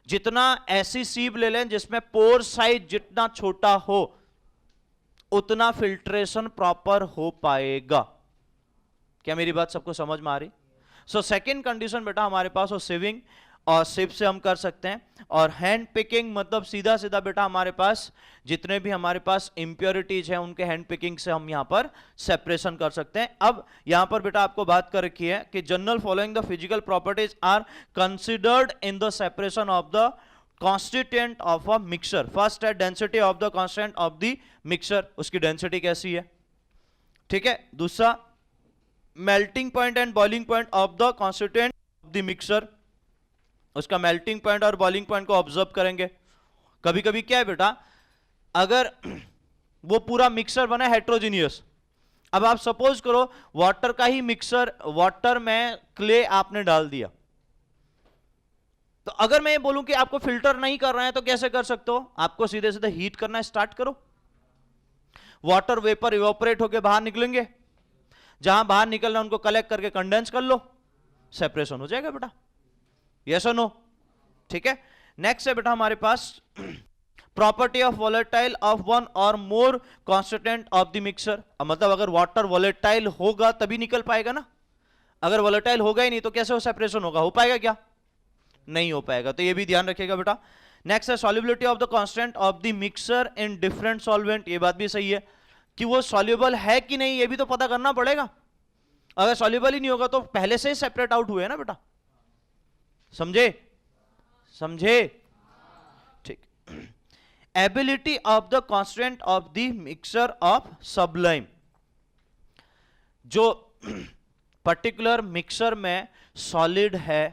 जितना ऐसी सीप ले लें जिसमें पोर साइज जितना छोटा हो, उतना फिल्ट्रेशन प्रॉपर हो पाएगा। क्या मेरी बात सबको समझ में आ रही? सो सेकेंड कंडीशन बेटा हमारे पास वो सीविंग और सिप से हम कर सकते हैं। और हैंड पिकिंग मतलब सीधा सीधा बेटा हमारे पास जितने भी हमारे पास इंप्योरिटीज हैं उनके हैंड पिकिंग से हम यहां पर सेपरेशन कर सकते हैं। अब यहां पर बेटा आपको बात कर रखी है कि general following the physical properties are considered in the separation of the constituent of a mixer. First है density of the constituent of the mixer, उसकी डेंसिटी कैसी है, ठीक है। दूसरा, melting point and boiling point of the constituent of the mixer, उसका melting point और boiling point को ऑब्जर्व करेंगे। कभी कभी क्या है बेटा, अगर वो पूरा मिक्सर बना हेट्रोजीनियस, अब आप सपोज करो वाटर का ही मिक्सर, वाटर में क्ले आपने डाल दिया, तो अगर मैं ये बोलूं कि आपको फिल्टर नहीं कर रहे हैं तो कैसे कर सकते हो? आपको सीधे सीधे हीट करना स्टार्ट करो, वाटर वेपर इवेपोरेट होकर बाहर निकलेंगे, जहां बाहर निकलना उनको कलेक्ट करके कंडेंस कर लो, सेपरेशन हो जाएगा बेटा। यस और नो? ठीक है। नेक्स्ट है बेटा हमारे पास property of volatile of one और more constituent of the mixer. मतलब अगर वाटर वॉलेटाइल होगा तभी निकल पाएगा ना, अगर वॉलेटाइल होगा ही नहीं तो कैसे वो सेपरेशन होगा? हो पाएगा क्या? नहीं हो पाएगा। तो ये भी ध्यान रखिएगा बेटा। नेक्स्ट है solubility of the constant of the mixer in different solvent. ये बात भी सही है कि वो सॉल्युबल है कि नहीं, ये भी तो पता करना पड़ेगा। अगर सॉल्युबल ही नहीं होगा तो पहले से ही सेपरेट आउट हुए ना बेटा। समझे? समझे? ठीक। Ability of the constant of the mixer of sublime. जो पर्टिकुलर मिक्सर में सॉलिड है,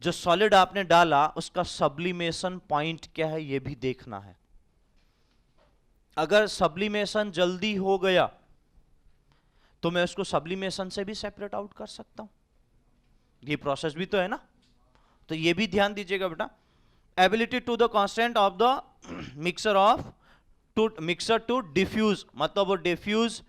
जो सॉलिड आपने डाला उसका सब्लिमेशन पॉइंट क्या है ये भी देखना है। अगर सब्लिमेशन जल्दी हो गया तो मैं उसको सब्लिमेशन से भी सेपरेट आउट कर सकता हूं। ये प्रोसेस भी तो है ना, तो ये भी ध्यान दीजिएगा बेटा। Ability to the constant of the mixture to diffuse, मतलब वो डिफ्यूज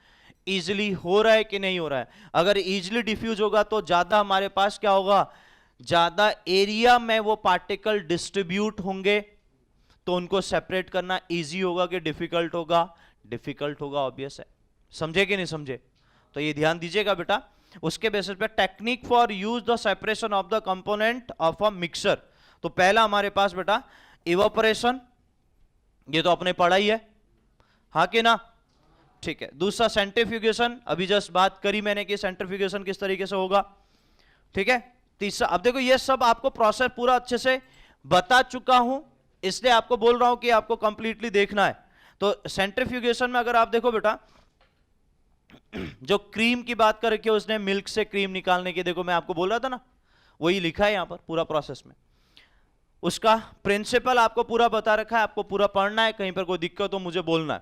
इजिली हो रहा है कि नहीं हो रहा है। अगर इजिली डिफ्यूज होगा तो ज्यादा हमारे पास क्या होगा, ज्यादा एरिया में वो पार्टिकल डिस्ट्रीब्यूट होंगे, तो उनको सेपरेट करना इजी होगा कि डिफिकल्ट होगा? डिफिकल्ट होगा, ऑब्वियस है। समझे कि नहीं समझे? तो ये ध्यान दीजिएगा बेटा। उसके बेसिस पे technique for use the separation of the component of a mixer. तो पहला हमारे पास बेटा इवापोरेशन, ये तो अपने पढ़ा ही है, हाँ कि ना? ठीक है। दूसरा सेंट्रीफ्यूगेशन, अभी जस्ट बात करी मैंने कि सेंट्रीफ्यूगेशन किस तरीके से होगा, ठीक है। तीसरा, अब देखो ये सब आपको प्रोसेस पूरा अच्छे से बता चुका हूं, इसलिए आपको बोल रहा हूं कि आपको कंप्लीटली देखना है। तो सेंट्रीफ्यूगेशन में अगर आप देखो बेटा, जो क्रीम की बात कर रखी है उसने मिल्क से क्रीम निकालने की, देखो मैं आपको बोल रहा था ना, वही लिखा है यहां पर पूरा प्रोसेस में। उसका प्रिंसिपल आपको पूरा बता रखा है, आपको पूरा पढ़ना है, कहीं पर कोई दिक्कत हो मुझे बोलना है।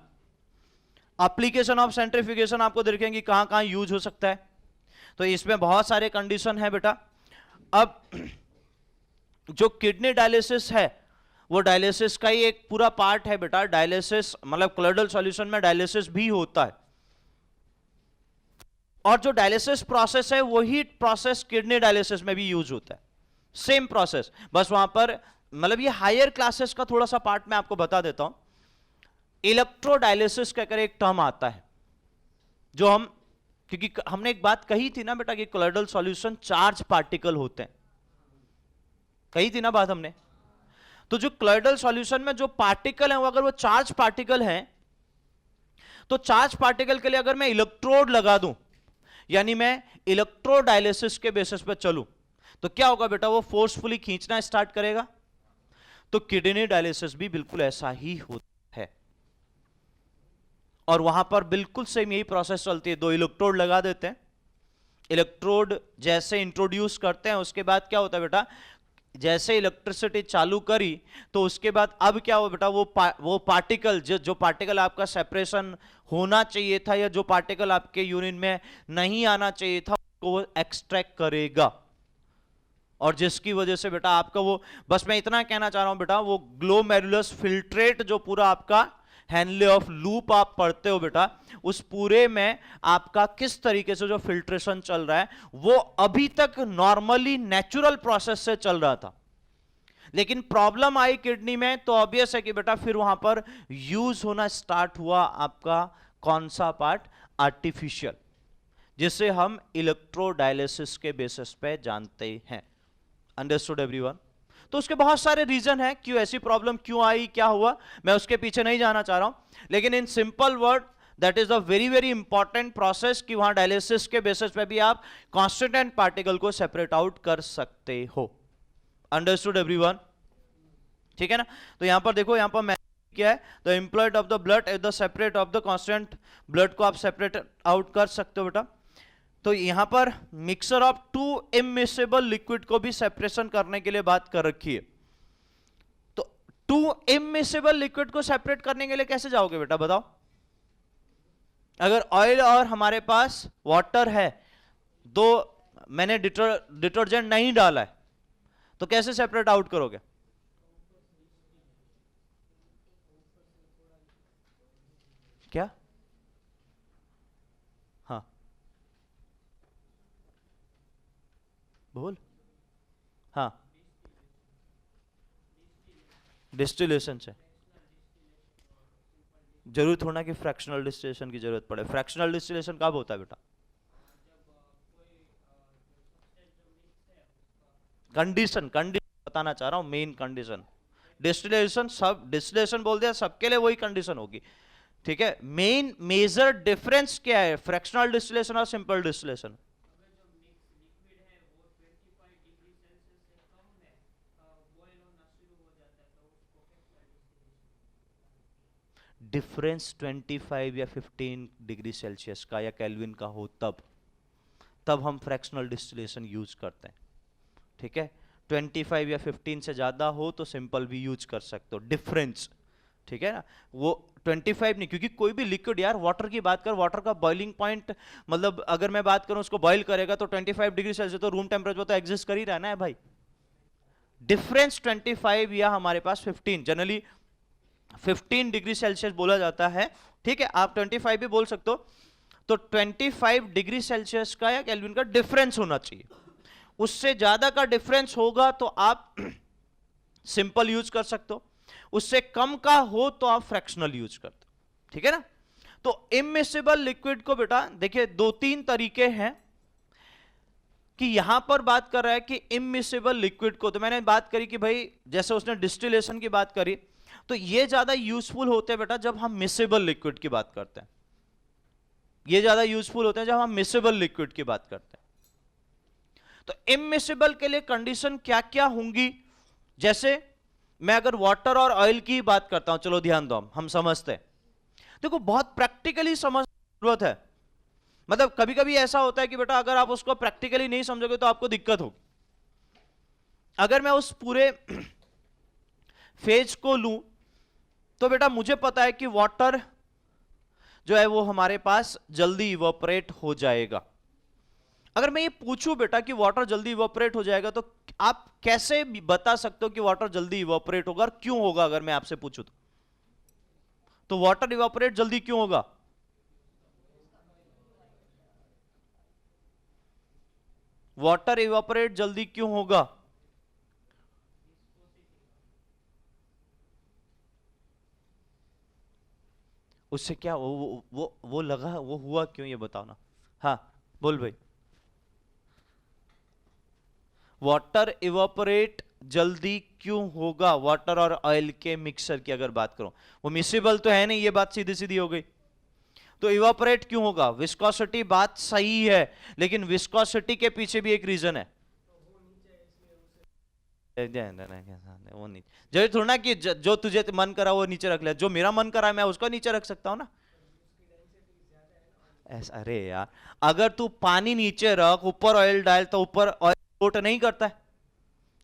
एप्लीकेशन ऑफ सेंट्रीफ्यूगेशन आपको देखेंगे कहां कहां यूज हो सकता है। तो इसमें बहुत सारे कंडीशन है बेटा। अब जो किडनी डायलिसिस है वो डायलिसिस का ही एक पूरा पार्ट है बेटा। डायलिसिस मतलब कोलोइडल सॉल्यूशन में डायलिसिस भी होता है, और जो डायलिसिस प्रोसेस है वही प्रोसेस किडनी डायलिसिस में भी यूज होता है, सेम प्रोसेस। बस वहां पर मतलब ये हायर क्लासेस का थोड़ा सा पार्ट मैं आपको बता देता हूं। इलेक्ट्रोडायलिसिस कहकर एक टर्म आता है, जो हम, क्योंकि हमने एक बात कही थी ना बेटा कि कोलोइडल सॉल्यूशन चार्ज पार्टिकल होते हैं, कही थी ना बात हमने। तो जो कोलोइडल सॉल्यूशन में जो पार्टिकल है वो अगर वो चार्ज पार्टिकल हैं, तो चार्ज पार्टिकल के लिए अगर मैं इलेक्ट्रोड लगा दूं, यानी मैं इलेक्ट्रोडायलिसिस के बेसिस पे चलूं, तो क्या होगा बेटा, वो फोर्सफुली खींचना स्टार्ट करेगा। तो किडनी डायलिसिस भी बिल्कुल ऐसा ही होता है, और वहां पर बिल्कुल सेम यही प्रोसेस चलती है। 2 इलेक्ट्रोड लगा देते हैं, इलेक्ट्रोड जैसे इंट्रोड्यूस करते हैं, उसके बाद क्या होता है बेटा, जैसे इलेक्ट्रिसिटी चालू करी तो उसके बाद अब क्या हो बेटा, वो पार्टिकल जो पार्टिकल आपका सेपरेशन होना चाहिए था, या जो पार्टिकल आपके यूरिन में नहीं आना चाहिए था, वो एक्सट्रैक्ट करेगा। और जिसकी वजह से बेटा आपका वो, बस मैं इतना कहना चाह रहा हूं बेटा, वो ग्लोमेरुलस फिल्ट्रेट जो पूरा आपका हेनले ऑफ लूप आप पढ़ते हो बेटा, उस पूरे में आपका किस तरीके से जो फिल्ट्रेशन चल रहा है वो अभी तक नॉर्मली नेचुरल प्रोसेस से चल रहा था। लेकिन प्रॉब्लम आई किडनी में, तो ऑब्वियस है कि बेटा फिर वहां पर यूज होना स्टार्ट हुआ आपका कौन सा पार्ट, आर्टिफिशियल, जिसे हम इलेक्ट्रोडायलिसिस के बेसिस पे जानते हैं। Understood everyone? तो उसके बहुत सारे रीजन है क्यों ऐसी प्रॉब्लम क्यों आई, क्या हुआ, मैं उसके पीछे नहीं जाना चाह रहा हूं। लेकिन in simple word, that is a very very important process कि वहां डायलिसिस के बेसिस पे भी आप कांस्टिट्यूएंट पार्टिकल को सेपरेट आउट कर सकते हो। Understood everyone? ठीक है ना? तो यहां पर देखो, यहां पर मैं क्या है, the employed of the blood is the separate of the constituent, blood को आप सेपरेट आउट कर सकते हो बेटा। तो यहां पर मिक्सर ऑफ 2 इमिसेबल लिक्विड को भी सेपरेशन करने के लिए बात कर रखी है। तो 2 इमिसेबल लिक्विड को सेपरेट करने के लिए कैसे जाओगे बेटा, बताओ? अगर ऑयल और हमारे पास वाटर है, मैंने डिटर्जेंट नहीं डाला है, तो कैसे सेपरेट आउट करोगे? क्या? हाँ बोल। हाँ, डिस्टिलेशन से। जरूरत होना कि फ्रैक्शनल डिस्टिलेशन की जरूरत पड़े। फ्रैक्शनल डिस्टिलेशन कब होता है बेटा? कंडीशन बताना चाह रहा हूं, मेन कंडीशन। डिस्टिलेशन, सब डिस्टिलेशन बोल दिया, सबके लिए वही कंडीशन होगी। ठीक है, मेन मेजर डिफरेंस क्या है फ्रैक्शनल डिस्टिलेशन और सिंपल डिस्टिलेशन? डिफरेंस 25 या 15 डिग्री सेल्सियस का या केल्विन का हो तब हम फ्रैक्शनल डिस्टिलेशन यूज करते हैं। ठीक है, 25 या 15 से ज्यादा हो तो सिंपल भी यूज कर सकते हो। डिफरेंस, ठीक है ना, वो 25 नहीं, क्योंकि कोई भी लिक्विड, यार वाटर की बात कर, वाटर का बॉइलिंग पॉइंट, मतलब अगर मैं बात करूं उसको बॉइल करेगा तो 25 डिग्री सेल्सियस तो रूम टेम्परेचर तो एग्जिस्ट कर ही रहना है भाई। डिफरेंस 25 या हमारे पास 15, जनरली 15 डिग्री सेल्सियस बोला जाता है। ठीक है, आप 25 भी बोल सकते हो। तो 25 डिग्री सेल्सियस का या केल्विन का डिफरेंस होना चाहिए। उससे ज्यादा का डिफरेंस होगा तो आप सिंपल यूज कर सकते हो, उससे कम का हो तो आप फ्रैक्शनल यूज करते हो। ठीक है ना? तो इमिसिबल लिक्विड को बेटा देखिए 2-3 तरीके हैं कि यहां पर बात कर रहा है कि इमिसिबल लिक्विड को, तो मैंने बात करी कि भाई जैसे उसने डिस्टिलेशन की बात करी, तो ये ज्यादा यूजफुल होते हैं बेटा जब हम मिसेबल लिक्विड की बात करते हैं। ये ज्यादा यूजफुल होते हैं जब हम मिसेबल लिक्विड की बात करते हैं। तो इमिसिबल के लिए कंडीशन क्या क्या होंगी? जैसे मैं अगर वाटर और ऑयल की बात करता हूं, चलो ध्यान दो, हम समझते हैं। देखो बहुत प्रैक्टिकली समझ जरूरत है। मतलब कभी कभी ऐसा होता है कि बेटा अगर आप उसको प्रैक्टिकली नहीं समझोगे तो आपको दिक्कत होगी। अगर मैं उस पूरे फेज को लूं तो बेटा मुझे पता है कि वाटर जो है वो हमारे पास जल्दी इवोपरेट हो जाएगा। अगर मैं ये पूछूं बेटा कि वाटर जल्दी इवोपरेट हो जाएगा, तो आप कैसे बता सकते हो कि वाटर जल्दी इवोपरेट होगा और क्यों होगा? अगर मैं आपसे पूछूं तो वाटर इवोपरेट जल्दी क्यों होगा? वाटर इवोपरेट जल्दी क्यों होगा? उससे क्या वो लगा, वो हुआ क्यों, ये बताओ ना। हाँ, बोल भाई। वाटर इवापोरेट जल्दी क्यों होगा? वाटर और ऑयल के मिक्सर की अगर बात करूं, वो मिसिबल तो है नहीं, ये बात सीधी सीधी हो गई। तो इवापोरेट क्यों होगा? विस्कोसिटी, बात सही है, लेकिन विस्कोसिटी के पीछे भी एक रीजन है। वो नीचे जरूरी थोड़ा ना कि जो तुझे मन करा वो नीचे रख ले, जो मेरा मन करा मैं उसको नीचे रख सकता हूं ना। ऐसा, अरे यार, अगर तू पानी नीचे रख, ऊपर ऑयल डाल, तो ऊपर ऑयल फ्लोट नहीं करता है?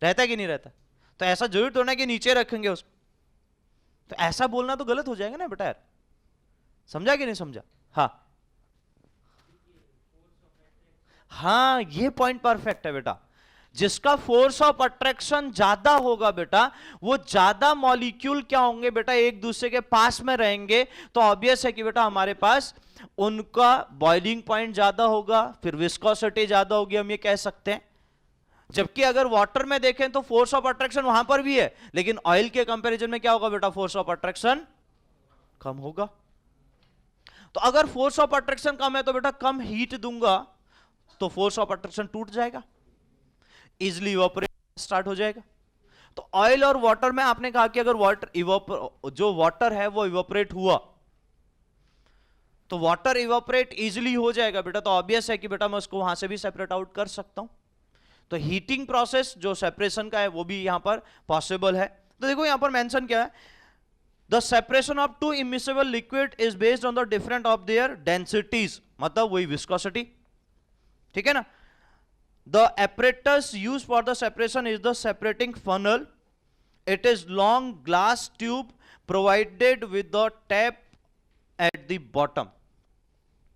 रहता है कि नहीं रहता? तो ऐसा जरूर तो ना कि नीचे रखेंगे उसको। तो ऐसा बोलना तो गलत हो जाएगा ना बेटा यार। समझा कि नहीं समझा? हाँ हाँ, ये पॉइंट परफेक्ट है बेटा। जिसका फोर्स ऑफ अट्रैक्शन ज्यादा होगा बेटा, वो ज्यादा मॉलिक्यूल क्या होंगे बेटा, एक दूसरे के पास में रहेंगे। तो ऑब्वियस है कि बेटा हमारे पास उनका बॉइलिंग पॉइंट ज्यादा होगा, फिर विस्कोसिटी ज्यादा होगी, हम ये कह सकते हैं। जबकि अगर वाटर में देखें तो फोर्स ऑफ अट्रैक्शन वहां पर भी है, लेकिन ऑयल के कंपैरिजन में क्या होगा बेटा, फोर्स ऑफ अट्रैक्शन कम होगा। तो अगर फोर्स ऑफ अट्रैक्शन कम है तो बेटा कम हीट दूंगा तो फोर्स ऑफ अट्रैक्शन टूट जाएगा, इजिली इवापोरेट स्टार्ट हो जाएगा। तो ऑयल और वाटर में आपने कहा कि अगर जो वाटर है वो इवापोरेट हुआ तो वाटर इवापोरेट इजिली हो जाएगा बेटा। तो ऑब्वियस है कि बेटा मैं उसको वहां से भी सेपरेट आउट कर सकता हूं। तो हीटिंग प्रोसेस जो सेपरेशन का है वो भी यहां पर पॉसिबल है। तो देखो यहां पर मेंशन क्या है, the separation of to immiscible liquid is based on the different of their densities, मतलब वही विस्कोसिटी, ठीक है ना। The apparatus used for the separation is the separating funnel. It is long glass tube provided with the tap at the bottom,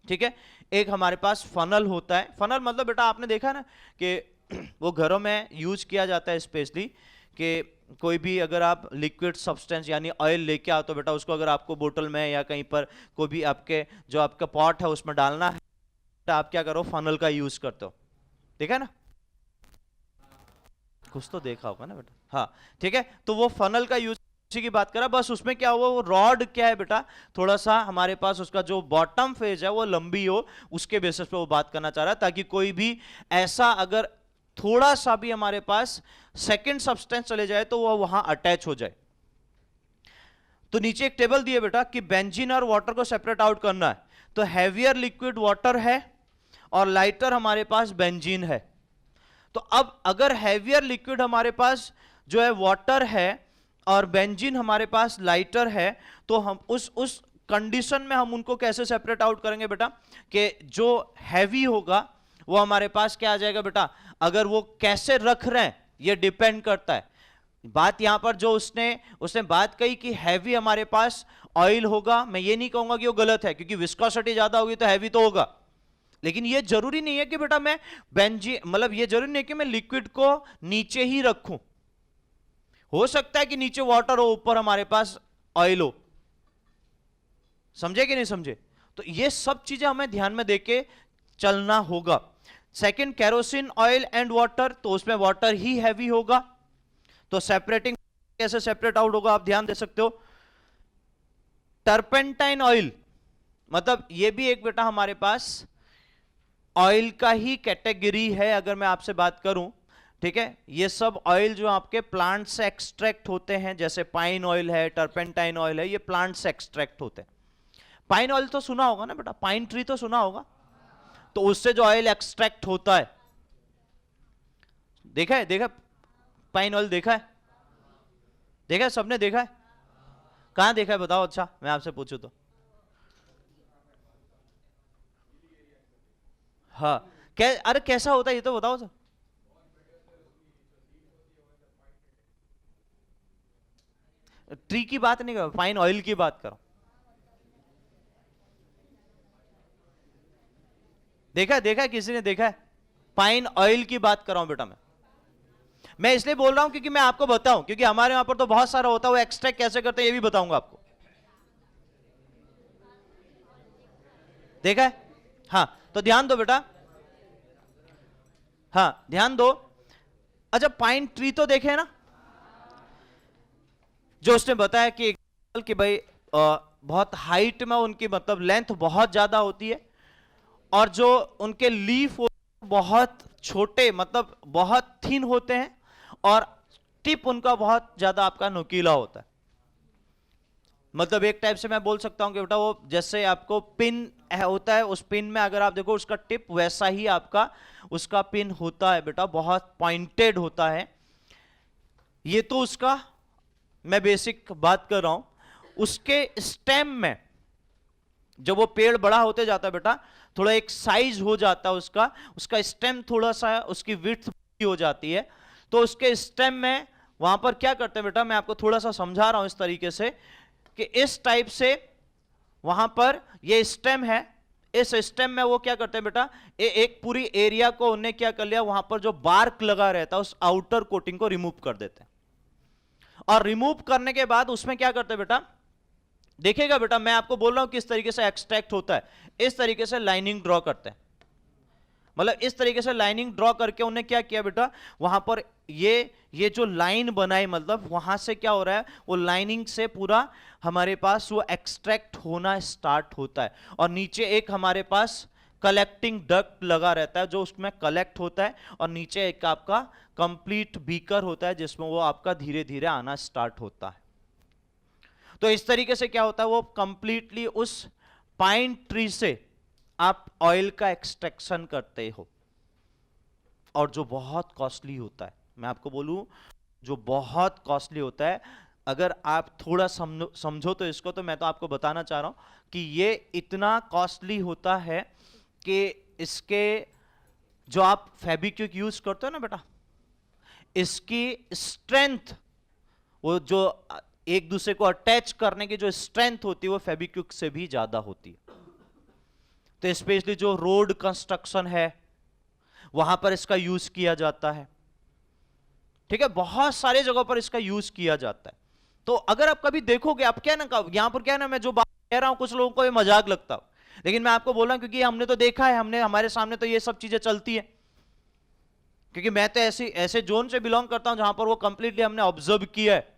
ठीक है। एक हमारे पास funnel होता है। फनल मतलब बेटा आपने देखा ना कि वो घरों में यूज किया जाता है स्पेशली, कि कोई भी अगर आप लिक्विड सब्सटेंस यानी ऑयल लेके आओ तो बेटा उसको अगर आपको बोतल में या कहीं पर कोई भी आपके जो आपका पॉट है उसमें डालना है, तो आप क्या करो, फनल का यूज करते हो। देखा ना, कुछ तो देखा होगा ना बेटा। हाँ ठीक है, तो वो फनल का यूज की बात करा। बस उसमें क्या हुआ, वो रॉड क्या है बेटा, थोड़ा सा हमारे पास उसका जो बॉटम फेज है वो लंबी हो, उसके बेसिस पे वो बात करना चाह रहा है, ताकि कोई भी ऐसा अगर थोड़ा सा भी हमारे पास सेकंड सब्सटेंस चले जाए तो वो वहां अटैच हो जाए। तो नीचे एक टेबल दिए बेटा कि बेंजीन और वाटर को सेपरेट आउट करना है। तो हैवियर लिक्विड वाटर है और लाइटर हमारे पास बेंजीन है। तो अब अगर हैवियर लिक्विड हमारे पास जो है वाटर है और बेंजीन हमारे पास लाइटर है, तो हम उस कंडीशन में हम उनको कैसे सेपरेट आउट करेंगे बेटा, कि जो हैवी होगा वो हमारे पास क्या आ जाएगा बेटा, अगर वो कैसे रख रहे हैं ये डिपेंड करता है। बात यहां पर जो उसने उसने बात कही कि हैवी हमारे पास ऑयल होगा, मैं ये नहीं कहूंगा कि वो गलत है, क्योंकि विस्कोसिटी ज्यादा होगी तो हैवी तो होगा। लेकिन ये जरूरी नहीं है कि बेटा मैं बेंजी मतलब ये जरूरी नहीं है कि मैं लिक्विड को नीचे ही रखूं। हो सकता है कि नीचे वाटर हो, ऊपर हमारे पास ऑयल हो। समझे कि नहीं समझे? तो ये सब चीजें हमें ध्यान में देके चलना होगा। Second, kerosene oil and water, तो उसमें वाटर ही हैवी होगा, तो सेपरेटिंग कैसे सेपरेट आउट होगा आप ध्यान दे सकते हो। टर्पेंटाइन ऑयल, मतलब ये भी एक बेटा हमारे पास ऑयल का ही कैटेगरी है अगर मैं आपसे बात करूं, ठीक है। ये सब ऑयल जो आपके प्लांट से एक्सट्रैक्ट होते हैं, जैसे पाइन ऑयल है, टर्पेंटाइन ऑयल है, ये प्लांट से एक्सट्रैक्ट होते हैं। पाइन ऑयल तो सुना होगा ना बेटा, पाइन ट्री तो सुना होगा, तो उससे जो ऑयल एक्सट्रैक्ट होता है, देखा है, देखा पाइन ऑयल देखा है, देखा है, सबने देखा है? कहां देखा है बताओ, अच्छा मैं आपसे पूछूं तो। हाँ, अरे कैसा होता है ये तो बताओ सर। ट्री की बात नहीं करो, फाइन ऑयल की बात करो। देखा है किसी ने देखा है? पाइन ऑयल की बात कर रहा हूं बेटा मैं इसलिए बोल रहा हूं क्योंकि मैं आपको बताऊं, क्योंकि हमारे वहां पर तो बहुत सारा होता है, वो एक्सट्रैक्ट कैसे करते हैं ये भी बताऊंगा आपको। देखा है? हाँ, तो ध्यान दो बेटा, हाँ ध्यान दो। अच्छा, पाइन ट्री तो देखे ना, जो उसने बताया कि भाई बहुत हाइट में उनकी मतलब लेंथ बहुत ज्यादा होती है, और जो उनके लीफ बहुत छोटे मतलब बहुत थिन होते हैं, और टिप उनका बहुत ज्यादा आपका नुकीला होता है। मतलब एक टाइप से मैं बोल सकता हूं कि बेटा वो जैसे आपको पिन होता है, उस पिन में अगर आप देखो उसका टिप वैसा ही आपका उसका पिन होता है बेटा, बहुत पॉइंटेड होता है। ये तो उसका मैं बेसिक बात कर रहा हूं। उसके स्टेम में जब वो पेड़ बड़ा होते जाता है बेटा, थोड़ा एक साइज हो जाता है उसका उसका स्टेम थोड़ा सा उसकी विड्थ हो जाती है। तो उसके स्टेम में वहां पर क्या करते हैं बेटा, मैं आपको थोड़ा सा समझा रहा हूं इस तरीके से कि इस टाइप से वहां पर ये स्टेम है, इस स्टेम में वो क्या करते हैं बेटा, एक पूरी एरिया को उन्हें क्या कर लिया, वहां पर जो बार्क लगा रहता है उस आउटर कोटिंग को रिमूव कर देते हैं। और रिमूव करने के बाद उसमें क्या करते हैं बेटा, देखिएगा बेटा मैं आपको बोल रहा हूं किस तरीके से एक्सट्रैक्ट होता है। इस तरीके से लाइनिंग ड्रॉ करते हैं, मतलब इस तरीके से लाइनिंग ड्रॉ करके उन्हें क्या किया बेटा, वहां पर ये जो लाइन बनाई, मतलब वहां से क्या हो रहा है, वो लाइनिंग से पूरा हमारे पास वो एक्सट्रैक्ट होना स्टार्ट होता है। और नीचे एक हमारे पास कलेक्टिंग डक्ट लगा रहता है जो उसमें कलेक्ट होता है, और नीचे एक आपका कंप्लीट बीकर होता है जिसमें वो आपका धीरे धीरे आना स्टार्ट होता है। तो इस तरीके से क्या होता है, वो कंप्लीटली उस पाइन ट्री से आप ऑयल का एक्सट्रैक्शन करते हो, और जो बहुत कॉस्टली होता है, मैं आपको बोलूं जो बहुत कॉस्टली होता है। अगर आप थोड़ा समझो तो इसको, तो मैं तो आपको बताना चाह रहा हूं कि ये इतना कॉस्टली होता है कि इसके जो आप फेविक्विक यूज करते हो ना बेटा, इसकी स्ट्रेंथ, वो जो एक दूसरे को अटैच करने की जो स्ट्रेंथ होती है वो फेविक्विक से भी ज्यादा होती है। तो स्पेशली जो रोड कंस्ट्रक्शन है वहां पर इसका यूज किया जाता है, ठीक है, बहुत सारे जगहों पर इसका यूज किया जाता है। तो अगर आप कभी देखोगे, आप क्या ना यहां पर क्या ना, मैं जो बात कह रहा हूं कुछ लोगों को ये मजाक लगता हो, लेकिन मैं आपको बोल रहा हूं क्योंकि हमने तो देखा है, हमने हमारे सामने तो ये सब चीजें चलती है, क्योंकि मैं तो ऐसे जोन से बिलोंग करता हूं जहां पर वो कंप्लीटली हमने ऑब्जर्व किया है।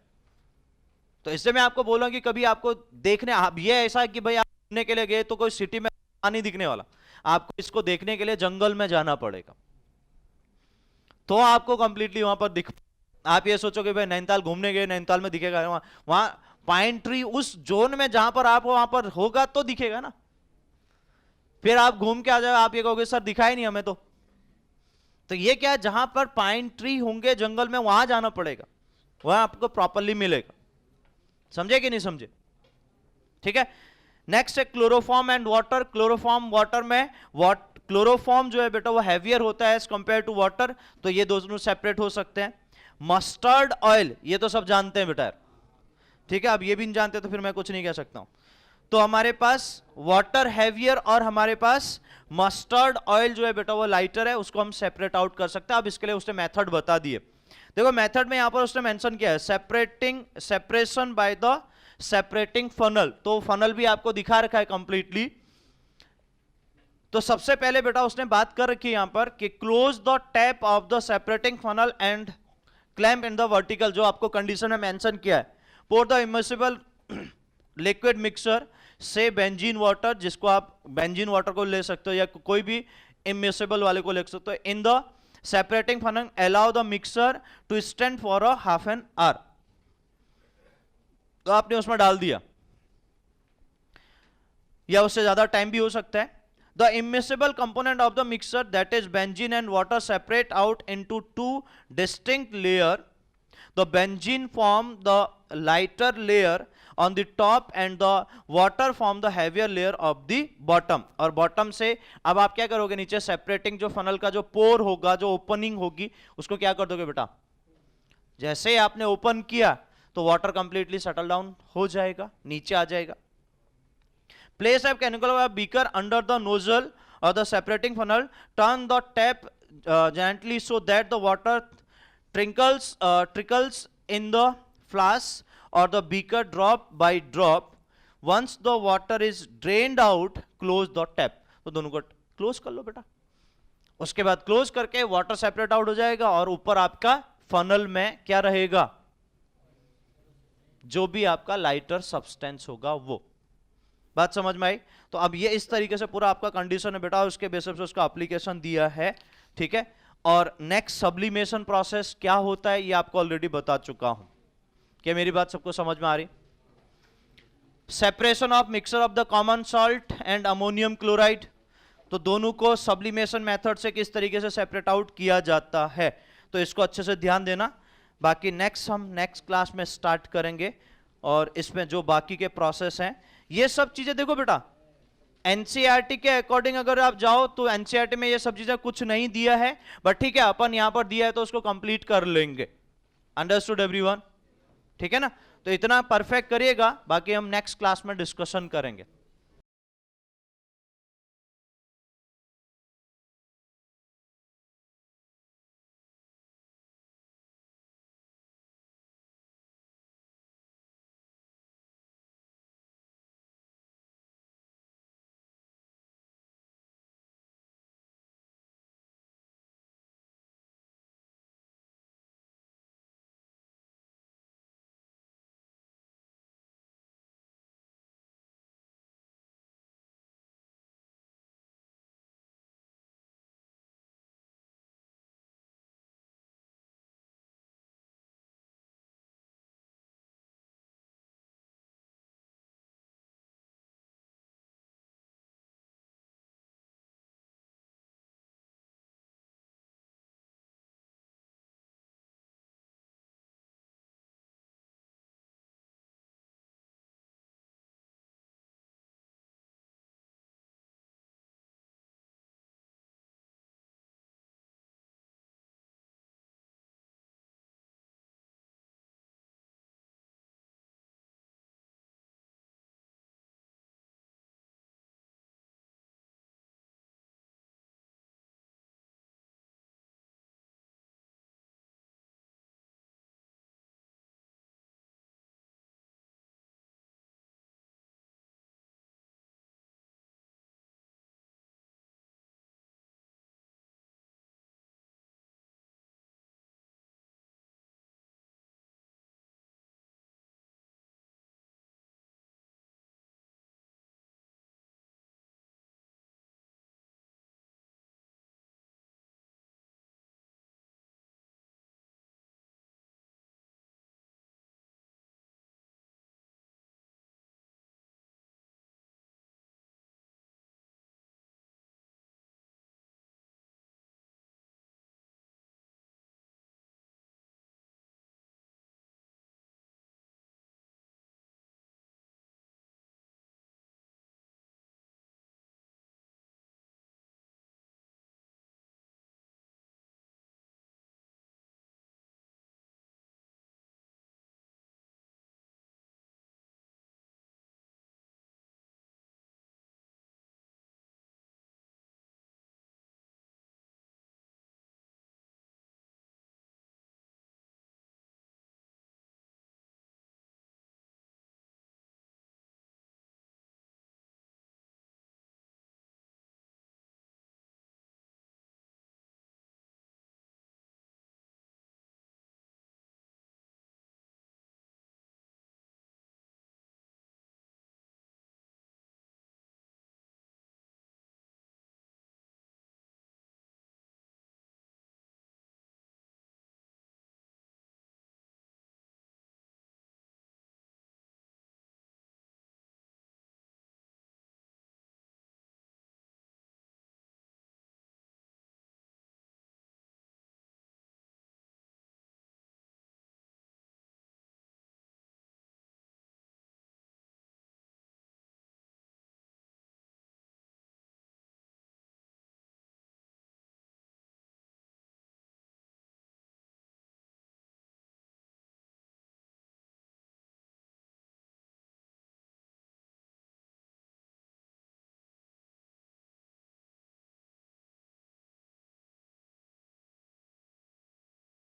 तो इससे मैं आपको बोल रहा हूं कि कभी आपको देखने, आप ये ऐसा है कि भाई आप घूमने के लिए गए तो कोई सिटी में नहीं दिखने वाला, आपको इसको देखने के लिए जंगल में जाना पड़ेगा, तो आपको कंप्लीटली वहां पर दिख, आप ये सोचोगे भाई नैनीताल घूमने गए, नैनीताल में दिखेगा, वहां पाइन ट्री उस जोन में जहां पर आप वहां पर होगा तो दिखेगा ना। फिर आप घूम के आ जाओ, आप ये कहोगे सर दिखाई नहीं हमें तो ये क्या है, जहां पर पाइन ट्री होंगे जंगल में वहां जाना पड़ेगा, वहां आपको प्रॉपरली मिलेगा। समझे कि नहीं समझे? ठीक है। नेक्स्ट है chloroform and water. Chloroform water में क्लोरोफॉर्म जो है बेटा वो हैवियर होता है एज कंपेयर टू वाटर, तो ये दोनों सेपरेट हो सकते हैं। मस्टर्ड ऑयल, ये तो सब जानते हैं बेटा, ठीक है, अब ये भी नहीं जानते तो फिर मैं कुछ नहीं कह सकता हूं। तो हमारे पास वाटर हैवियर और हमारे पास मस्टर्ड ऑयल जो है बेटा वो लाइटर है, उसको हम सेपरेट आउट कर सकते हैं। अब इसके लिए उसने मेथड बता दिए। देखो मेथड में यहां पर उसने मेंशन किया है separation by the separating funnel, तो फनल भी आपको दिखा रखा है कंप्लीटली। तो सबसे पहले बेटा उसने बात कर रखी है यहां पर कि close the tap of the separating funnel and clamp in the vertical, जो आपको कंडीशन में मेंशन किया है। पोर द इमर्सिबल लिक्विड मिक्सचर से बेंजीन वाटर, जिसको आप बेंजीन वाटर को ले सकते हो या कोई भी इमर्सिबल वाले को ले सकते हो, in the separating funnel, allow the mixture to stand for a half an hour. तो आपने उसमें डाल दिया, या उससे ज्यादा टाइम भी हो सकता है। The immiscible component of the mixture, that is benzene and water, separate out into two distinct layers. The benzene form the lighter layer on the top and the water form the heavier layer of the bottom. और bottom से अब आप क्या करोगे, नीचे separating जो funnel का जो पोर होगा, जो ओपनिंग होगी, उसको क्या कर दोगे बेटा, जैसे ही आपने ओपन किया तो वाटर कंप्लीटली सेटल डाउन हो जाएगा, नीचे आ जाएगा। Place a canicle or a beaker under the nozzle or the separating funnel, turn the tap gently so that the water trickles in the flask or the beaker drop by drop. Once the water is drained out, close the tap. तो दोनों को close कर लो बेटा. उसके बाद close करके water separate out हो जाएगा और ऊपर आपका फनल में क्या रहेगा, जो भी आपका लाइटर सब्सटेंस होगा वो. बात समझ में आई? तो अब ये इस तरीके से पूरा आपका कंडीशन है बेटा, उसके बेसिस पे उसका एप्लीकेशन दिया है. ठीक है. और नेक्स्ट सब्लिमेशन प्रोसेस क्या होता है ये आपको ऑलरेडी बता चुका हूं. क्या मेरी बात सबको समझ में आ रही? Separation of mixture of the common salt and ammonium chloride. तो दोनों को सब्लिमेशन मेथड से किस तरीके से सेपरेट आउट किया जाता है, तो इसको अच्छे से ध्यान देना. बाकी हम नेक्स्ट क्लास में स्टार्ट करेंगे और इसमें जो बाकी के प्रोसेस हैं ये सब चीजें देखो बेटा. एनसीईआरटी के अकॉर्डिंग अगर आप जाओ तो एनसीईआरटी में ये सब चीजें कुछ नहीं दिया है, बट ठीक है अपन यहां पर दिया है तो उसको कंप्लीट कर लेंगे. Understood everyone? ठीक है ना. तो इतना परफेक्ट करिएगा, बाकी हम नेक्स्ट क्लास में डिस्कशन करेंगे.